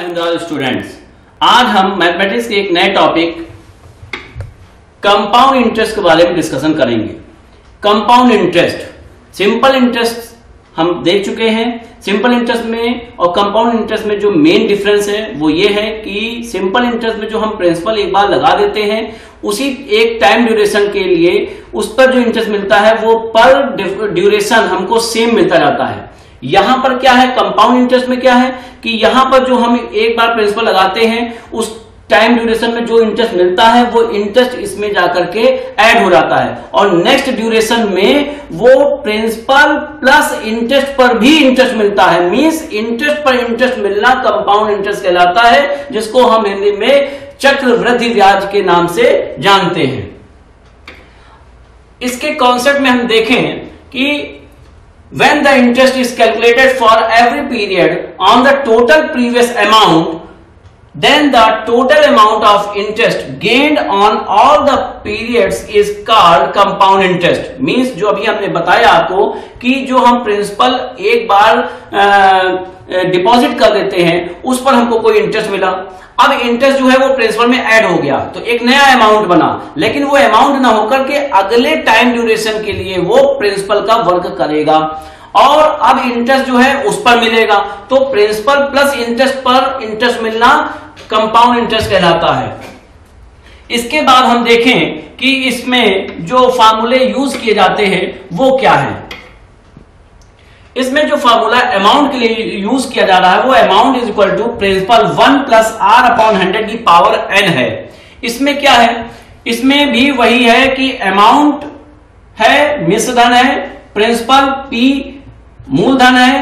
Mahindra students, आज हम mathematics के एक नए टॉपिक कंपाउंड इंटरेस्ट के बारे में डिस्कशन करेंगे। कंपाउंड इंटरेस्ट, सिंपल इंटरेस्ट हम देख चुके हैं। सिंपल इंटरेस्ट में और कंपाउंड इंटरेस्ट में जो मेन डिफरेंस है वो ये है कि सिंपल इंटरेस्ट में जो हम प्रिंसिपल एक बार लगा देते हैं, उसी एक टाइम ड्यूरेशन के लिए उस पर जो इंटरेस्ट मिलता है वो पर ड्यूरेशन हमको सेम मिलता जाता है। यहां पर क्या है, कंपाउंड इंटरेस्ट में क्या है कि यहां पर जो हम एक बार प्रिंसिपल लगाते हैं उस टाइम ड्यूरेशन में जो इंटरेस्ट मिलता है वो इंटरेस्ट इसमें जाकर के ऐड हो जाता है और नेक्स्ट ड्यूरेशन में वो प्रिंसिपल प्लस इंटरेस्ट पर भी इंटरेस्ट मिलता है। मींस इंटरेस्ट पर इंटरेस्ट मिलना कंपाउंड इंटरेस्ट कहलाता है, जिसको हम हिंदी में चक्रवृद्धि ब्याज के नाम से जानते हैं। इसके कॉन्सेप्ट में हम देखें कि when the interest is calculated for every period on the total previous amount, then the total amount of interest gained on all the periods is called compound interest. Means जो अभी हमने बताया आपको कि जो हम प्रिंसिपल एक बार डिपॉजिट कर देते हैं उस पर हमको कोई इंटरेस्ट मिला, अब इंटरेस्ट जो है वो प्रिंसिपल में ऐड हो गया तो एक नया अमाउंट बना, लेकिन वो अमाउंट ना होकर के अगले टाइम ड्यूरेशन के लिए वो प्रिंसिपल का वर्क करेगा और अब इंटरेस्ट जो है उस पर मिलेगा। तो प्रिंसिपल प्लस इंटरेस्ट पर इंटरेस्ट मिलना कंपाउंड इंटरेस्ट कहलाता है। इसके बाद हम देखें कि इसमें जो फार्मूले यूज किए जाते हैं वो क्या है। इसमें जो फार्मूला अमाउंट के लिए यूज किया जा रहा है वो amount is equal to principal 1 plus R upon 100 की पावर n है। इसमें क्या है, इसमें भी वही है कि अमाउंट है, मिश्र धन है, प्रिंसिपल p मूलधन है,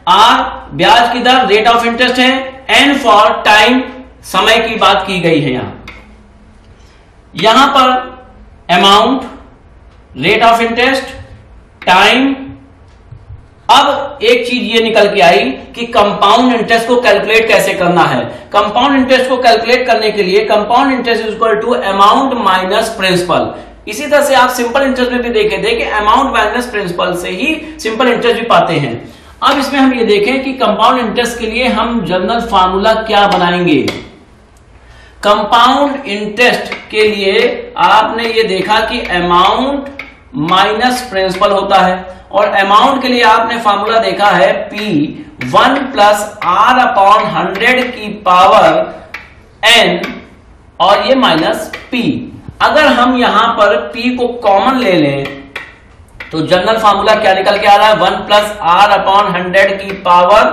r ब्याज की दर रेट ऑफ इंटरेस्ट है, n फॉर टाइम समय की बात की गई है। यहां पर amount, rate of interest, time. अब एक चीज ये निकल के आई कि कंपाउंड इंटरेस्ट को कैलकुलेट कैसे करना है। कंपाउंड इंटरेस्ट को कैलकुलेट करने के लिए compound interest is equal to amount minus principal. इसी तरह से आप सिंपल इंटरेस्ट में भी देखें, देखिए अमाउंट माइनस प्रिंसिपल से ही सिंपल इंटरेस्ट भी पाते हैं। अब इसमें हम ये देखें कि कंपाउंड इंटरेस्ट के लिए हम जनरल फार्मूला क्या बनाएंगे। कंपाउंड इंटरेस्ट के लिए आपने ये देखा कि अमाउंट माइनस प्रिंसिपल होता है और अमाउंट के लिए आपने फार्मूला देखा है P 1 प्लस आर अपॉन 100 की पावर n और ये माइनस P। अगर हम यहां पर P को कॉमन ले लें तो जनरल फार्मूला क्या निकल के आ रहा है, 1 प्लस आर अपॉन 100 की पावर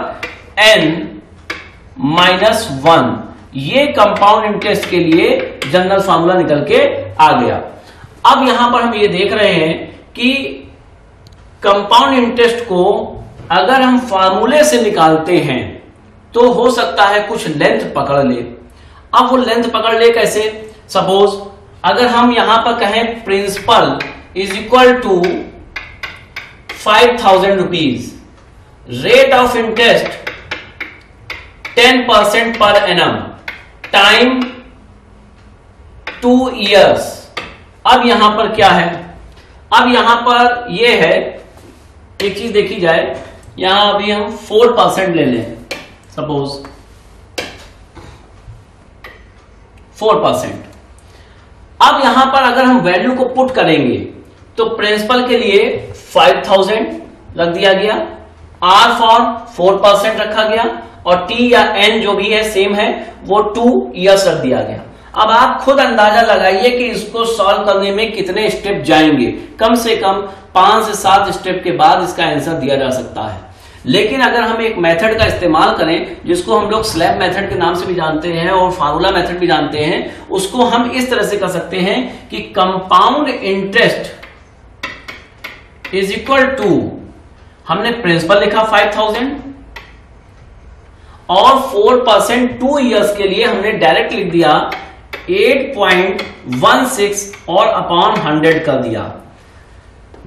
n माइनस 1। ये कंपाउंड इंटरेस्ट के लिए जनरल फार्मूला निकल के आ गया। अब यहां पर हम ये देख रहे हैं कि कंपाउंड इंटरेस्ट को अगर हम फार्मूले से निकालते हैं तो हो सकता है कुछ लेंथ पकड़ ले। अब वो लेंथ पकड़ ले कैसे, सपोज अगर हम यहां पर कहें principal is equal to 5000 rupees, rate of interest 10% per annum, time 2 years. अब यहां पर क्या है, अब यहां पर यह है, एक चीज देखी जाए, यहां अभी हम 4% ले लें, सपोज 4%। अब यहां पर अगर हम वैल्यू को पुट करेंगे तो प्रिंसिपल के लिए 5000 रख दिया गया, आर फॉर 4% रखा गया और टी या एन जो भी है सेम है वो 2 इयर्स रख दिया गया। अब आप खुद अंदाजा लगाइए कि इसको सॉल्व करने में कितने स्टेप जाएंगे। कम से कम 5 से 7 स्टेप के बाद इसका आंसर दिया जा सकता है। लेकिन अगर हम एक मेथड का इस्तेमाल करें जिसको हम लोग स्लैब मेथड के नाम से भी जानते हैं और फार्मूला मेथड भी जानते हैं, उसको हम इस तरह से कर सकते हैं कि compound interest is equal to, हमने प्रिंसिपल लिखा 5000 और 4% 2 इयर्स के लिए हमने डायरेक्ट लिख दिया 8.16 और अपॉन 100 कर दिया।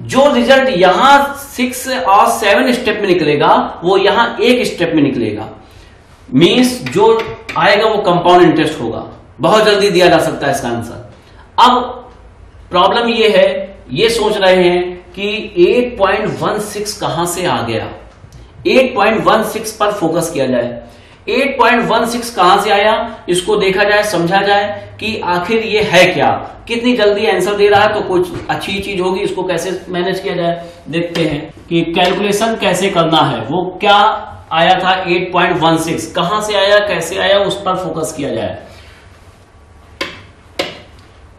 जो रिजल्ट यहां 6 और 7 स्टेप में निकलेगा वो यहां एक स्टेप में निकलेगा। मींस जो आएगा वो कंपाउंड इंटरेस्ट होगा। बहुत जल्दी दिया जा सकता है इसका आंसर। अब प्रॉब्लम ये है, ये सोच रहे हैं कि 8.16 कहां से आ गया। 8.16 पर फोकस किया जाए। 8.16 कहां से आया, इसको देखा जाए, समझा जाए कि आखिर ये है क्या, कितनी जल्दी आंसर दे रहा है, तो कुछ अच्छी चीज होगी। इसको कैसे मैनेज किया जाए देखते हैं कि कैलकुलेशन कैसे करना है। वो क्या आया था 8.16, कहां से आया, कैसे आया, उस पर फोकस किया जाए।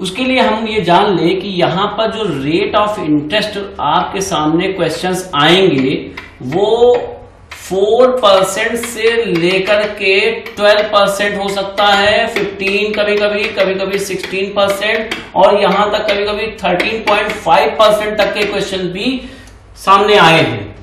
उसके लिए हम ये जान ले कि यहां पर जो रेट ऑफ इंटरेस्ट आपके सामने क्वेश्चंस आएंगे वो 4% से लेकर के 12% हो सकता है, 15 कभी-कभी 16% और यहां तक कभी-कभी 13.5% तक के क्वेश्चन भी सामने आए हैं।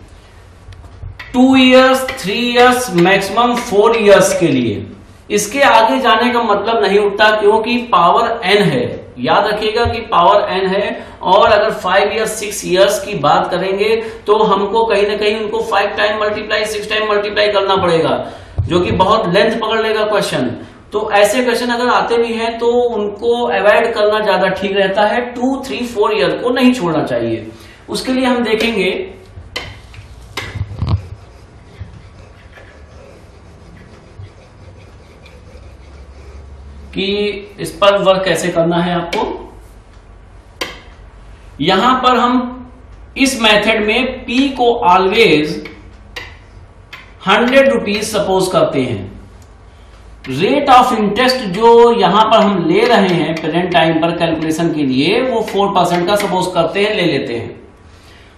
2 इयर्स, 3 इयर्स, मैक्सिमम 4 इयर्स के लिए। इसके आगे जाने का मतलब नहीं उठता क्योंकि पावर n है, याद रखिएगा कि पावर n है। और अगर 5 इयर्स 6 इयर्स की बात करेंगे तो हमको कहीं ना कहीं उनको 5 टाइम मल्टीप्लाई 6 टाइम मल्टीप्लाई करना पड़ेगा, जो कि बहुत लेंथ पकड़ लेगा क्वेश्चन। तो ऐसे क्वेश्चन अगर आते भी हैं तो उनको अवॉइड करना ज्यादा ठीक रहता है, 2, 3, 4 ईयर को नहीं छोड़ना चाहिए। उसके लिए हम देखेंगे कि इस पर वर्क कैसे करना है आपको। यहां पर हम इस मेथड में P को ऑलवेज 100 रुपीज सपोज करते हैं। रेट ऑफ इंटरेस्ट जो यहां पर हम ले रहे हैं प्रेजेंट टाइम पर कैलकुलेशन के लिए वो 4% का सपोज करते हैं, ले लेते हैं।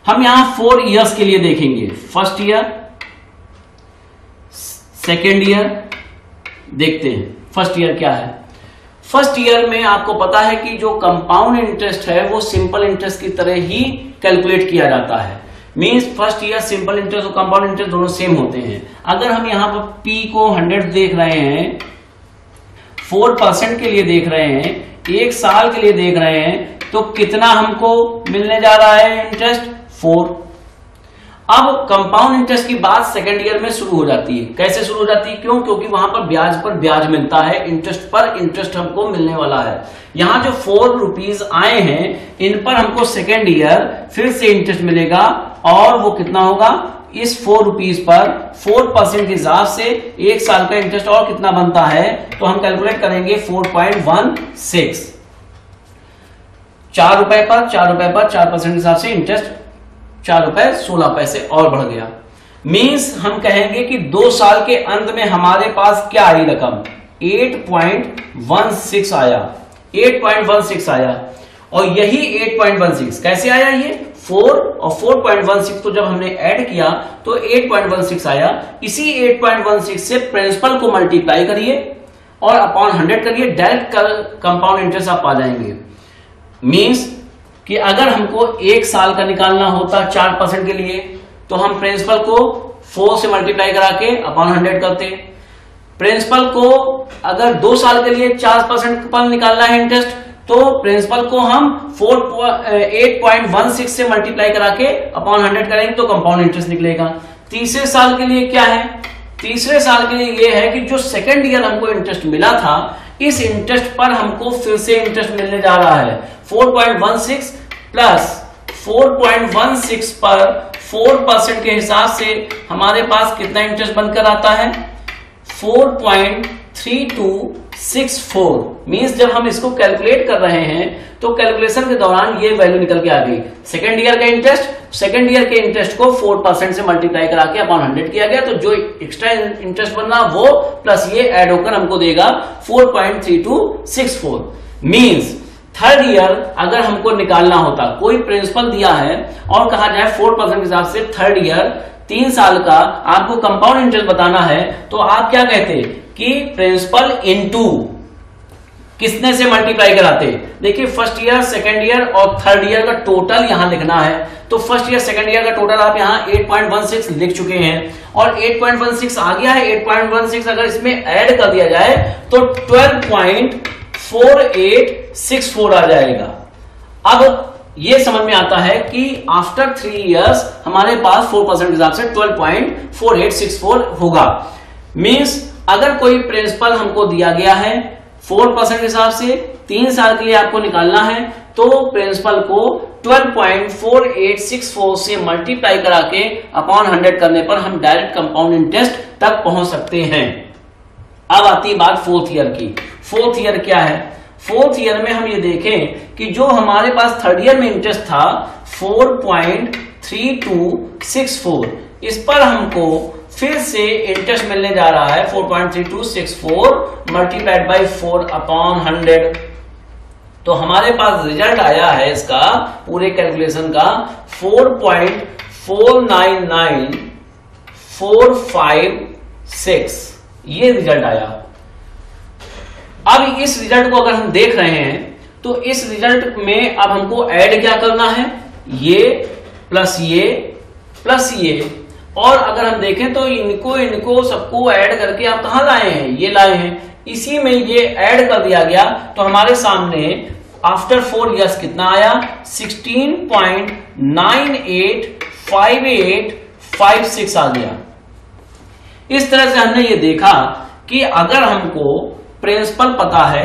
हम यहां 4 इयर्स के लिए देखेंगे, फर्स्ट ईयर, सेकेंड ईयर। देखते हैं फर्स्ट ईयर क्या है। फर्स्ट ईयर में आपको पता है कि जो कंपाउंड इंटरेस्ट है वो सिंपल इंटरेस्ट की तरह ही कैलकुलेट किया जाता है। Means first year simple interest और कंपाउंड इंटरेस्ट दोनों सेम होते हैं। अगर हम यहां पर P को 100 देख रहे हैं, 4% के लिए देख रहे हैं, 1 साल के लिए देख रहे हैं, तो कितना हमको मिलने जा रहा है इंटरेस्ट, 4। अब कंपाउंड इंटरेस्ट की बात सेकेंड ईयर में शुरू हो जाती है। कैसे शुरू हो जाती है, क्यों? क्योंकि वहां पर ब्याज मिलता है, इंटरेस्ट पर इंटरेस्ट हमको मिलने वाला है। यहां जो 4 रुपीज आए हैं इन पर हमको सेकेंड ईयर फिर से इंटरेस्ट मिलेगा और वो कितना होगा, इस 4 रुपीज पर 4% के हिसाब से 1 साल का इंटरेस्ट और कितना बनता है, तो हम कैलकुलेट करेंगे 4.16। 4 रुपए पर 4% के हिसाब से इंटरेस्ट 4 रुपए 16 पैसे और बढ़ गया। मींस हम कहेंगे कि 2 साल के अंत में हमारे पास क्या आई रकम, 8.16 आया, 8.16 आया। और यही 8.16 कैसे आया, ये 4 और 4.16 को जब हमने ऐड किया तो 8.16 आया। इसी 8.16 से प्रिंसिपल को मल्टीप्लाई करिए और अपॉन 100 करिए, डायरेक्ट कंपाउंड इंटरेस्ट आप पा जाएंगे। मींस कि अगर हमको 1 साल का निकालना होता 4% के लिए तो हम प्रिंसिपल को 4 से मल्टीप्लाई करा के अपॉन 100 करते। प्रिंसिपल को अगर 2 साल के लिए 4% पर निकालना है इंटरेस्ट तो प्रिंसिपल को हम 8.16 से मल्टीप्लाई करा के अपॉन 100 करेंगे तो कंपाउंड इंटरेस्ट निकलेगा। तीसरे साल के लिए क्या है, तीसरे साल के लिए यह है कि जो सेकेंड ईयर हमको इंटरेस्ट मिला था इस इंटरेस्ट पर हमको फिर से इंटरेस्ट मिलने जा रहा है। 4.16 प्लस 4.16 पर 4% के हिसाब से हमारे पास कितना इंटरेस्ट बनकर आता है, 4.3264। मींस जब हम इसको कैलकुलेट कर रहे हैं तो कैलकुलेशन के दौरान ये वैल्यू निकल के आ गई। सेकेंड ईयर का इंटरेस्ट, सेकेंड ईयर के इंटरेस्ट को 4% से मल्टीप्लाई करा के अपॉन 100 किया गया, तो जो एक्स्ट्रा इंटरेस्ट बनना वो प्लस ये ऐड होकर हमको देगा 4.3264। मींस थर्ड ईयर अगर हमको निकालना होता, कोई प्रिंसिपल दिया है और कहा जाए 4% के हिसाब से थर्ड ईयर 3 साल का आपको कंपाउंड इंटरेस्ट बताना है, तो आप क्या कहते कि प्रिंसिपल इनटू किसने से मल्टीप्लाई कराते। देखिए फर्स्ट ईयर, सेकंड ईयर और थर्ड ईयर का टोटल यहां लिखना है, तो फर्स्ट ईयर सेकंड ईयर का टोटल आप यहां 8.16 लिख चुके हैं और 8.16 आ गया है। 8.16 अगर इसमें ऐड कर दिया जाए तो 12.4864 आ जाएगा। अब ये समझ में आता है कि आफ्टर 3 इयर्स हमारे पास 4% के हिसाब से 12.4864 होगा। मींस अगर कोई प्रिंसिपल हमको दिया गया है 4% के हिसाब से 3 साल के लिए आपको निकालना है, तो प्रिंसिपल को 12.4864 से मल्टीप्लाई करा के अपॉन 100 करने पर हम डायरेक्ट कंपाउंड इंटरेस्ट तक पहुंच सकते हैं। अब आती है बात फोर्थ ईयर की। फोर्थ ईयर क्या है? फोर्थ ईयर में हम ये देखें कि जो हमारे पास थर्ड ईयर में इंटरेस्ट था 4.3264, इस पर हमको फिर से इंटरेस्ट मिलने जा रहा है 4.3264 मल्टीप्लाइड बाई 4/100। तो हमारे पास रिजल्ट आया है इसका पूरे कैलकुलेशन का 4.499456, ये रिजल्ट आया। अब इस रिजल्ट को अगर हम देख रहे हैं तो इस रिजल्ट में अब हमको ऐड क्या करना है, ये प्लस ये, और अगर हम देखें तो इनको सबको ऐड करके आप कहां लाए हैं, ये लाए हैं, इसी में ये ऐड कर दिया गया। तो हमारे सामने आफ्टर 4 इयर्स कितना आया, 16.985856 आ गया। इस तरह से हमने ये देखा कि अगर हमको प्रिंसिपल पता है,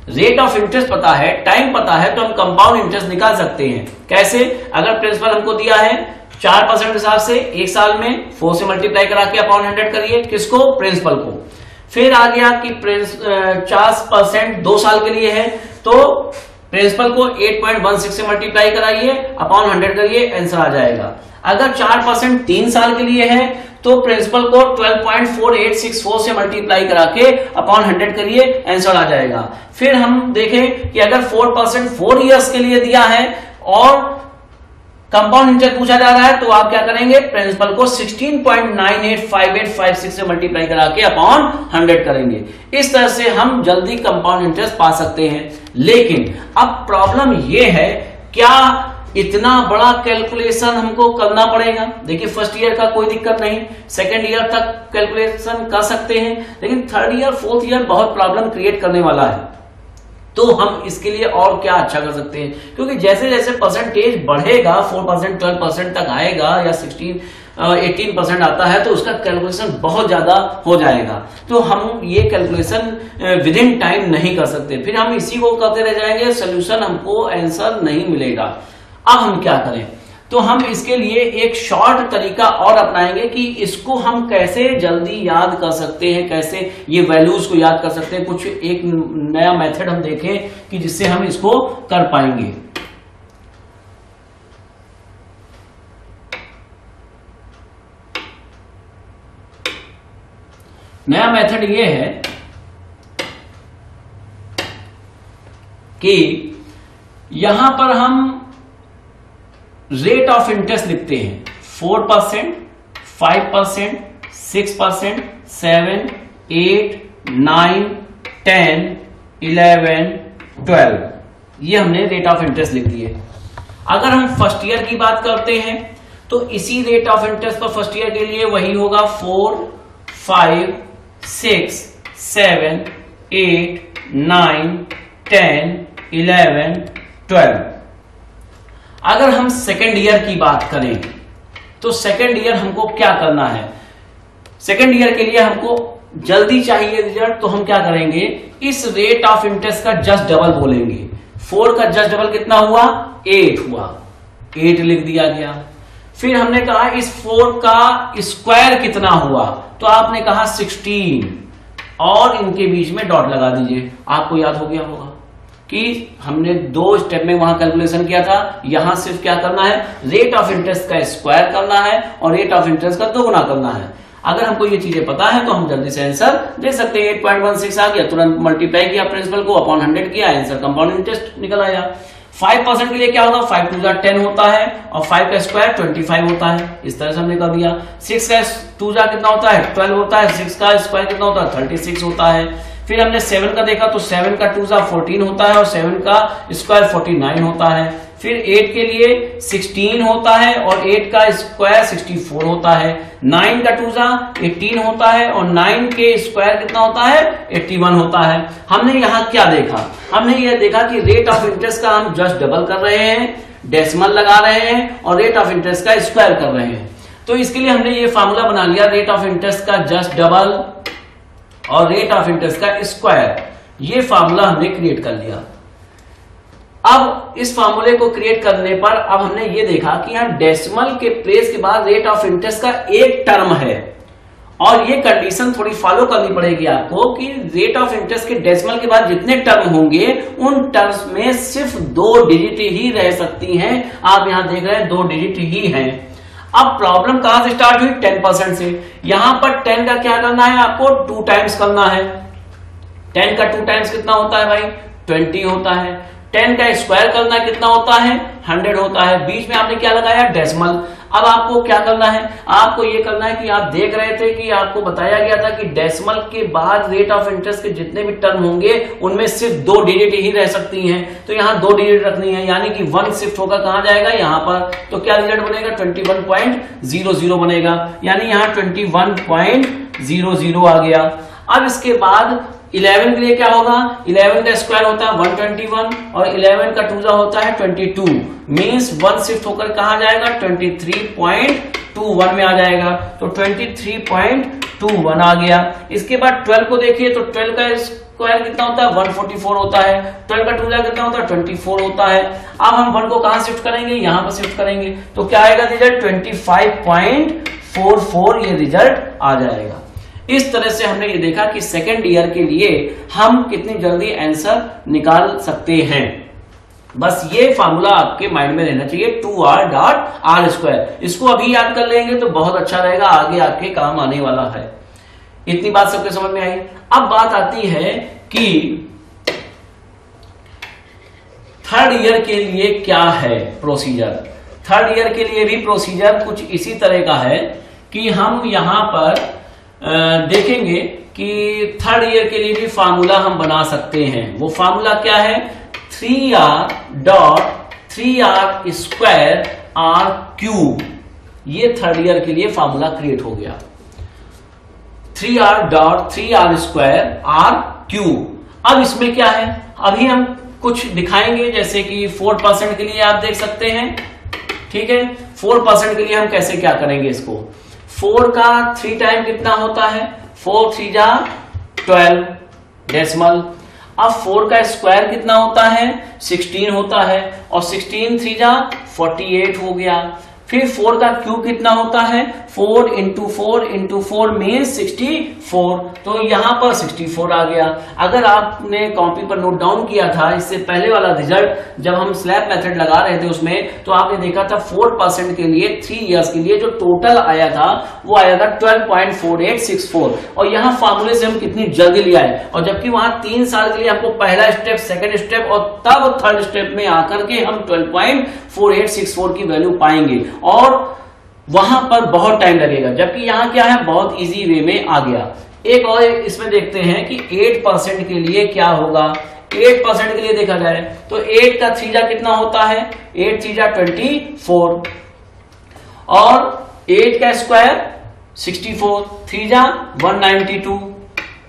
रेट ऑफ इंटरेस्ट पता है, टाइम पता है, तो हम कंपाउंड इंटरेस्ट निकाल सकते हैं। कैसे? अगर प्रिंसिपल हमको दिया है 4% के हिसाब से एक साल में 4 से मल्टीप्लाई करा के अपॉन 100 करिए, किसको? प्रिंसिपल को। फिर आ गया कि 4% 2 साल के लिए है, तो प्रिंसिपल को 8.16 से मल्टीप्लाई कराइए, अपॉन 100 करिए, आंसर आ जाएगा। अगर 4% 3 साल के लिए है तो प्रिंसिपल को 12.4864 से मल्टीप्लाई करा के अपॉन 100 करिए, आंसर आ जाएगा। फिर हम देखें कि अगर 4% 4 इयर्स के लिए दिया है और कंपाउंड इंटरेस्ट पूछा जा रहा है, तो आप क्या करेंगे, प्रिंसिपल को 16.985856 से मल्टीप्लाई करा के अपॉन 100 करेंगे। इस तरह से हम जल्दी कंपाउंड इंटरेस्ट पा सकते हैं। लेकिन अब प्रॉब्लम यह है, क्या इतना बड़ा कैलकुलेशन हमको करना पड़ेगा? देखिए फर्स्ट ईयर का कोई दिक्कत नहीं, सेकेंड ईयर तक कैलकुलेशन कर सकते हैं, लेकिन थर्ड ईयर फोर्थ ईयर बहुत प्रॉब्लम क्रिएट करने वाला है। तो हम इसके लिए और क्या अच्छा कर सकते हैं, क्योंकि जैसे जैसे परसेंटेज बढ़ेगा 4% 12% तक आएगा या 18% आता है, तो उसका कैलकुलेशन बहुत ज्यादा हो जाएगा। तो हम ये कैलकुलेशन विद इन टाइम नहीं कर सकते, फिर हम इसी को करते रह जाएंगे, सोल्यूशन हमको आंसर नहीं मिलेगा। अब हम क्या करें? तो हम इसके लिए एक शॉर्ट तरीका और अपनाएंगे कि इसको हम कैसे जल्दी याद कर सकते हैं, कैसे ये वैल्यूज को याद कर सकते हैं। कुछ एक नया मेथड हम देखें कि जिससे हम इसको कर पाएंगे। नया मेथड ये है कि यहां पर हम रेट ऑफ इंटरेस्ट लिखते हैं 4%, 5%, 6%, 7, 8, 9, 10, 11, 12, ये हमने रेट ऑफ इंटरेस्ट लिख दिए। अगर हम फर्स्ट ईयर की बात करते हैं तो इसी रेट ऑफ इंटरेस्ट पर फर्स्ट ईयर के लिए वही होगा 4, 5, 6, 7, 8, 9, 10, 11, 12। अगर हम सेकेंड ईयर की बात करें तो सेकेंड ईयर हमको क्या करना है? सेकेंड ईयर के लिए हमको जल्दी चाहिए रिजल्ट, तो हम क्या करेंगे, इस रेट ऑफ इंटरेस्ट का जस्ट डबल बोलेंगे। 4 का जस्ट डबल कितना हुआ? 8 हुआ, 8 लिख दिया गया। फिर हमने कहा इस 4 का स्क्वायर कितना हुआ, तो आपने कहा 16, और इनके बीच में डॉट लगा दीजिए। आपको याद हो गया होगा कि हमने 2 स्टेप में वहां कैलकुलेशन किया था, यहां सिर्फ क्या करना है, रेट ऑफ इंटरेस्ट का स्क्वायर करना है और रेट ऑफ इंटरेस्ट का 2 गुना करना है। अगर हमको ये चीजें पता है तो हम जल्दी से आंसर दे सकते हैं। 8.16 आ गया, तुरंत मल्टीप्लाई किया प्रिंसिपल को, अपॉन 100 किया, आंसर कंपाउंड इंटरेस्ट निकल आया। 5% के लिए क्या होगा, 5 2 10 होता है और 5 का स्क्वायर 25 होता है। इस तरह से हमने कर दिया। 6 का 2 कितना होता है, 12 होता है। 6 का स्क्वायर कितना होता है, 36 होता है। फिर हमने 7 का देखा तो 7 का 2 14 होता है और 7 का स्क्वायर 49 होता है। फिर 8 के लिए 16 होता है और 8 का स्क्वायर 64 होता है। 9 का 2 18 होता है और 9 के स्क्वायर कितना होता है, 81 होता है। हमने यहाँ क्या देखा, हमने ये देखा कि रेट ऑफ इंटरेस्ट का हम जस्ट डबल कर रहे हैं, डेसिमल लगा रहे हैं और रेट ऑफ इंटरेस्ट का स्क्वायर कर रहे हैं। तो इसके लिए हमने ये फॉर्मूला बना लिया, रेट ऑफ इंटरेस्ट का जस्ट डबल और रेट ऑफ इंटरेस्ट का स्क्वायर। ये फार्मूला हमने क्रिएट कर लिया। अब इस फार्मूले को क्रिएट करने पर अब हमने ये देखा कि यहां डेसिमल के प्लेस के बाद रेट ऑफ इंटरेस्ट का एक टर्म है और ये कंडीशन थोड़ी फॉलो करनी पड़ेगी आपको कि रेट ऑफ इंटरेस्ट के डेसिमल के बाद जितने टर्म होंगे उन टर्म्स में सिर्फ 2 डिजिट ही रह सकती हैं। आप यहां देख रहे हैं 2 डिजिट ही हैं। अब प्रॉब्लम कहां से स्टार्ट हुई? 10% से। यहां पर 10 का क्या करना है? आपको 2 टाइम्स करना है। 10 का 2 टाइम्स कितना होता है भाई? 20 होता है। 10 का स्क्वायर करना कितना होता है? 100 होता है। बीच में आपने क्या लगाया? डेसिमल। अब आपको क्या करना है? आपको ये करना है कि आप देख रहे थे कि आपको बताया गया था कि डेसिमल के बाद रेट ऑफ इंटरेस्ट के जितने भी टर्म होंगे उनमें सिर्फ 2 डिजिट ही रह सकती हैं। तो यहां 2 डिजिट रखनी है, यानी कि 1 शिफ्ट होकर कहां जाएगा? यहां पर। तो क्या रिजल्ट बनेगा? 21.00 बनेगा, यानी यहां 21.00 आ गया। अब इसके बाद 11 के लिए क्या होगा? 11 का स्क्वायर होता है 121 और 11 का 2 होता है 22। मींस 1 शिफ्ट होकर कहां जाएगा? 23.21 में आ जाएगा। तो 23.21 आ गया। इसके बाद 12 को देखिए तो 12 का स्क्वायर कितना होता है? 144 होता है। 12 का 2 कितना होता है? 24 होता है। अब हम 1 को कहां शिफ्ट करेंगे? यहां पर शिफ्ट करेंगे। तो क्या आएगा रिजल्ट? 25.44 ये रिजल्ट आ जाएगा। इस तरह से हमने ये देखा कि सेकेंड ईयर के लिए हम कितनी जल्दी आंसर निकाल सकते हैं। बस ये फार्मूला आपके माइंड में रहना चाहिए, 2r.r²। इसको अभी याद कर लेंगे तो बहुत अच्छा रहेगा, आगे आपके काम आने वाला है। इतनी बात सबके समझ में आई। अब बात आती है कि थर्ड ईयर के लिए क्या है प्रोसीजर। थर्ड ईयर के लिए भी प्रोसीजर कुछ इसी तरह का है कि हम यहां पर देखेंगे कि थर्ड ईयर के लिए भी फार्मूला हम बना सकते हैं। वो फार्मूला क्या है? 3r.3r² ये थर्ड ईयर के लिए फार्मूला क्रिएट हो गया। 3r.3r²। अब इसमें क्या है? अभी हम कुछ दिखाएंगे, जैसे कि 4% के लिए आप देख सकते हैं। ठीक है, 4% के लिए हम कैसे क्या करेंगे इसको? 4 का 3 टाइम कितना होता है? 4 3 जा 12 डेसिमल। अब 4 का स्क्वायर कितना होता है? 16 होता है और 16 3 जा 48 हो गया। फिर 4 का क्यूब कितना होता है? 4 इंटू 4 मीन्स 64। तो यहां पर 64 आ गया। अगर आपने कॉपी पर नोट डाउन किया था इससे पहले वाला रिजल्ट जब हम स्लैब मेथड लगा रहे थे उसमें, तो आपने देखा था 4% के लिए 3 इयर्स के लिए जो टोटल आया था वो आया था 12.4864। और यहाँ फार्मूले से हम कितनी जल्दी ले आए, और जबकि वहां 3 साल के लिए हमको पहला स्टेप, सेकेंड स्टेप और तब थर्ड स्टेप में आकर के हम 12.4864 की वैल्यू पाएंगे और वहां पर बहुत टाइम लगेगा। जबकि यहां क्या है? बहुत इजी वे में आ गया। एक और इसमें देखते हैं कि 8% के लिए क्या होगा। 8% के लिए देखा जाए तो 8 का 3 जा कितना होता है? 8 3 जा 24 और 8 का स्क्वायर 64, 3 जा 192,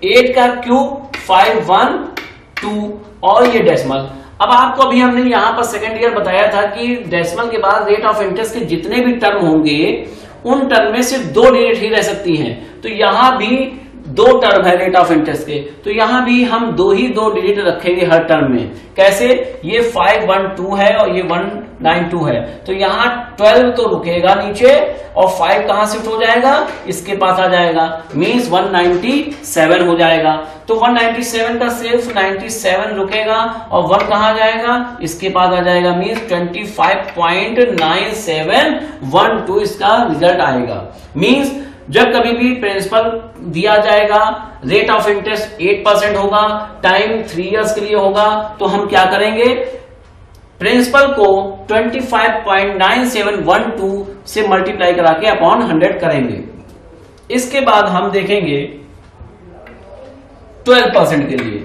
8 का क्यूब 512 और ये डेसिमल। अब आपको अभी हमने यहां पर सेकेंड ईयर बताया था कि डेसिमल के बाद रेट ऑफ इंटरेस्ट के जितने भी टर्म होंगे उन टर्म में सिर्फ 2 डिजिट ही रह सकती हैं। तो यहां भी 2 टर्म है रेट ऑफ इंटरेस्ट के, तो यहां भी हम 2 डिजिट रखेंगे हर टर्म में। कैसे? ये 512 है और ये 192 है, तो यहां 12 तो रुकेगा नीचे और 5 कहां शिफ्ट हो जाएगा? इसके पास आ जाएगा, मींस 197 हो जाएगा। तो 197 का सिर्फ 97 रुकेगा और 1 कहां जाएगा? इसके पास आ जाएगा, मींस 25.9712 इसका रिजल्ट आएगा। मींस जब कभी भी प्रिंसिपल दिया जाएगा, रेट ऑफ इंटरेस्ट 8% होगा, टाइम 3 इयर्स के लिए होगा, तो हम क्या करेंगे? प्रिंसिपल को 25.9712 से मल्टीप्लाई करा के अपॉन 100 करेंगे। इसके बाद हम देखेंगे 12% के लिए।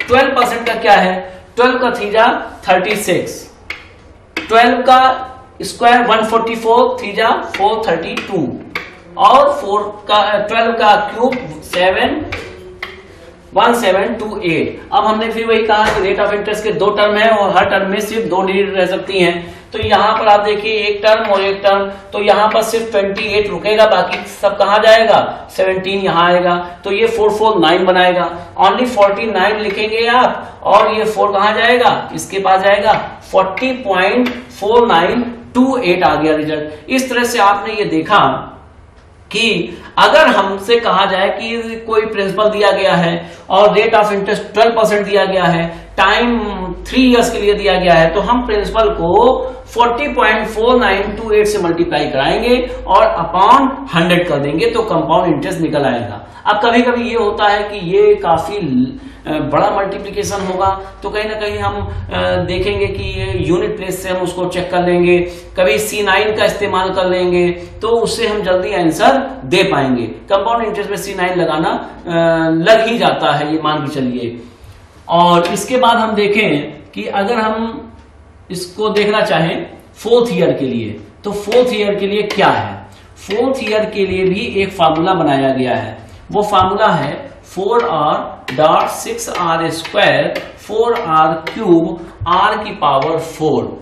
12% का क्या है? 12 का 3 जा 36, 12 का स्क्वायर 144, 3 जा 432 और 12 का क्यूब 1728। अब हमने फिर वही कहा कि रेट ऑफ इंटरेस्ट के 2 टर्म है और हर टर्म में सिर्फ 2 डिजिट रह सकती हैं। तो यहां पर आप देखिए एक टर्म और एक टर्म, तो यहां पर सिर्फ 28 रुकेगा, बाकी सब कहां जाएगा? 17 यहां आएगा, तो ये 449 बनाएगा। ओनली 49 लिखेंगे आप और ये 4 कहां जाएगा? इसके पास जाएगा। 40.4928 आ गया रिजल्ट। इस तरह से आपने ये देखा कि अगर हमसे कहा जाए कि कोई प्रिंसिपल दिया गया है और रेट ऑफ इंटरेस्ट 12% दिया गया है, टाइम 3 इयर्स के लिए दिया गया है, तो हम प्रिंसिपल को 40.4928 से मल्टीप्लाई कराएंगे और अपॉन 100 कर देंगे तो कंपाउंड इंटरेस्ट निकल आएगा। अब कभी कभी ये होता है कि ये काफी बड़ा मल्टीप्लिकेशन होगा, तो कहीं ना कहीं हम देखेंगे कि ये यूनिट प्लेस से हम उसको चेक कर लेंगे, कभी C9 का इस्तेमाल कर लेंगे तो उससे हम जल्दी आंसर दे पाएंगे। कंपाउंड इंटरेस्ट में C9 लगाना लग ही जाता है, ये मान के चलिए। और इसके बाद हम देखें कि अगर हम इसको देखना चाहें 4th ईयर के लिए, तो 4th ईयर के लिए क्या है? 4th ईयर के लिए भी एक फार्मूला बनाया गया है। वो फार्मूला है 4r.6r² 4r³ r⁴।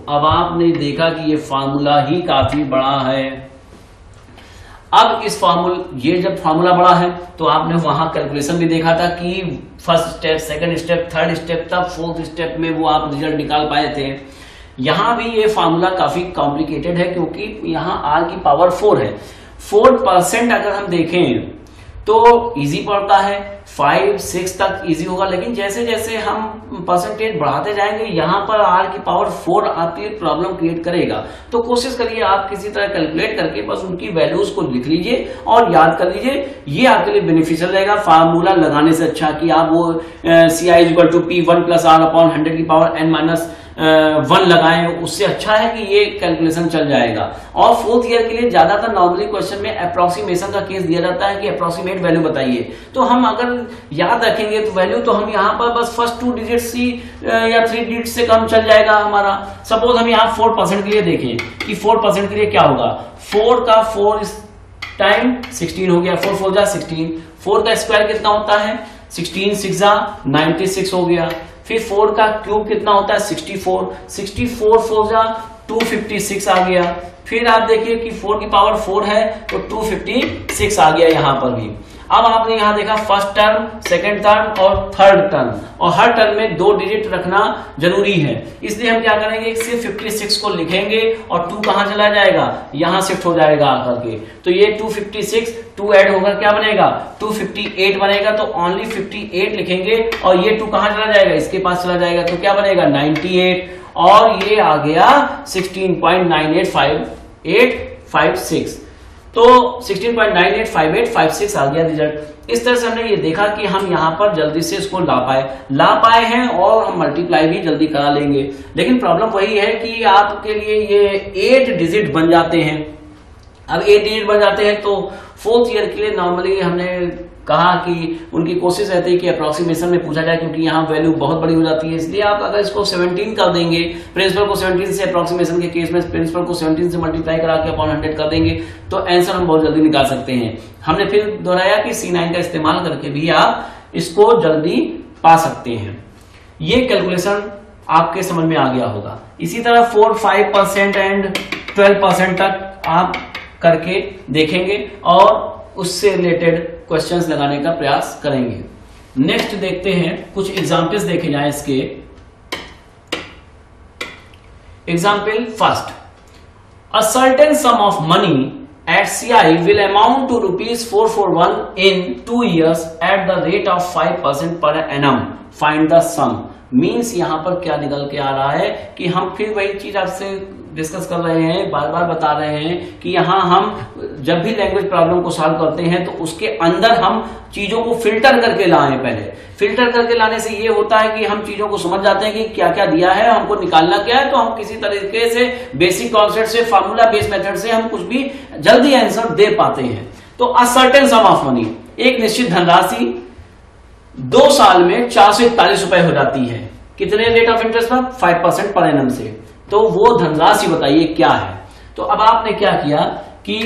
अब आपने देखा कि ये फार्मूला ही काफी बड़ा है। अब इस ये जब फार्मूला बड़ा है तो आपने वहां कैलकुलेशन भी देखा था कि first step, second step, third step, तब 4th स्टेप में वो आप रिजल्ट निकाल पाए थे। यहां भी ये फार्मूला काफी कॉम्प्लिकेटेड है क्योंकि यहां r⁴ है। 4% अगर हम देखें तो इजी पड़ता है, 5, 6 तक इजी होगा, लेकिन जैसे जैसे हम परसेंटेज बढ़ाते जाएंगे यहाँ पर r⁴ आपकी प्रॉब्लम क्रिएट करेगा। तो कोशिश करिए आप किसी तरह कैलकुलेट करके बस उनकी वैल्यूज को लिख लीजिए और याद कर लीजिए, ये आपके लिए बेनिफिशियल रहेगा फार्मूला लगाने से अच्छा कि आप वो CI=P1 + r/100⁻n - 1 लगाएं, उससे अच्छा है कि ये कैलकुलेशन चल जाएगा। और 4th ईयर के लिए ज्यादातर नॉर्मली क्वेश्चन में अप्रोक्सीमेशन का केस दिया जाता है कि अप्रोक्सीमेट वैल्यू बताइए, तो हम अगर याद रखेंगे तो वैल्यू तो हम यहाँ पर बस फर्स्ट 2 डिजिट या 3 डिजिट से कम चल जाएगा हमारा। सपोज हम यहाँ 4% के लिए देखें कि 4% के लिए क्या होगा, 4 का 4 इस टाइम 16 हो गया, 4 4 जा 16, 4 का स्क्वायर कितना होता है 16 6 जा 96 हो गया, फिर 4 का क्यूब कितना होता है 64, 64 4 जा 256 आ गया। फिर आप देखिए कि 4 की पावर 4 है तो 256 आ गया यहाँ पर भी। अब आपने यहाँ देखा फर्स्ट टर्म, सेकंड टर्म और थर्ड टर्म, और हर टर्म में 2 डिजिट रखना जरूरी है, इसलिए हम क्या करेंगे सिर्फ 56 को लिखेंगे और 2 कहां चला जाएगा, यहां शिफ्ट हो जाएगा आकर के, तो ये 256 2 ऐड होकर क्या बनेगा 258 बनेगा, तो ओनली 58 लिखेंगे और ये 2 कहां चला जाएगा, इसके पास चला जाएगा, तो क्या बनेगा 98, और ये आ गया 16.985856, तो 16.985856 आ गया रिजल्ट। इस तरह से हमने ये देखा कि हम यहाँ पर जल्दी से इसको ला पाए हैं और हम मल्टीप्लाई भी जल्दी करा लेंगे। लेकिन प्रॉब्लम वही है कि आपके लिए ये 8 डिजिट बन जाते हैं। अब 8 डिजिट बन जाते हैं तो 4th ईयर के लिए नॉर्मली हमने कहा कि उनकी कोशिश रहती है कि अप्रोक्सीमेशन में पूछा जाए, क्योंकि यहाँ वैल्यू बहुत बड़ी हो जाती है, इसलिए आप अगर इसको 17 कर देंगे, प्रिंसिपल को 17 से, अप्रोक्सीमेशन के केस में प्रिंसिपल को 17 से मल्टीप्लाई करा के अपॉन 100 कर देंगे तो आंसर हम बहुत जल्दी निकाल सकते हैं। हमने फिर दोहराया कि C9 का इस्तेमाल करके भी आप इसको जल्दी पा सकते हैं। ये कैलकुलेशन आपके समझ में आ गया होगा। इसी तरह 4, 5% एंड 12% तक आप करके देखेंगे और उससे रिलेटेड क्वेश्चंस लगाने का प्रयास करेंगे। नेक्स्ट देखते हैं, कुछ एग्जाम्पल्स देखे जाएं इसके। Example first, a certain sum of money at CI will amount to ₹441 in 2 years at the rate of 5% per annum. Find the sum. Means यहां पर क्या निकल के आ रहा है कि हम फिर वही चीज आपसे डिस्कस कर रहे हैं, बार बार बता रहे हैं कि यहाँ हम जब भी लैंग्वेज प्रॉब्लम को सॉल्व करते हैं तो उसके अंदर हम चीजों को फिल्टर करके लाएं। पहले फिल्टर करके लाने से ये होता है कि हम चीजों को समझ जाते हैं कि क्या क्या दिया है, हमको निकालना क्या है, तो हम किसी तरीके से बेसिक कॉन्सेप्ट से, फार्मूला बेस्ड मेथड से हम कुछ भी जल्दी आंसर दे पाते हैं। तो अ सर्टेन सम ऑफ मनी, एक निश्चित धनराशि 2 साल में 441 रुपए हो जाती है। कितने रेट ऑफ इंटरेस्ट पर 5% पर एनम से। तो वो धनराशि बताइए क्या है। तो अब आपने क्या किया कि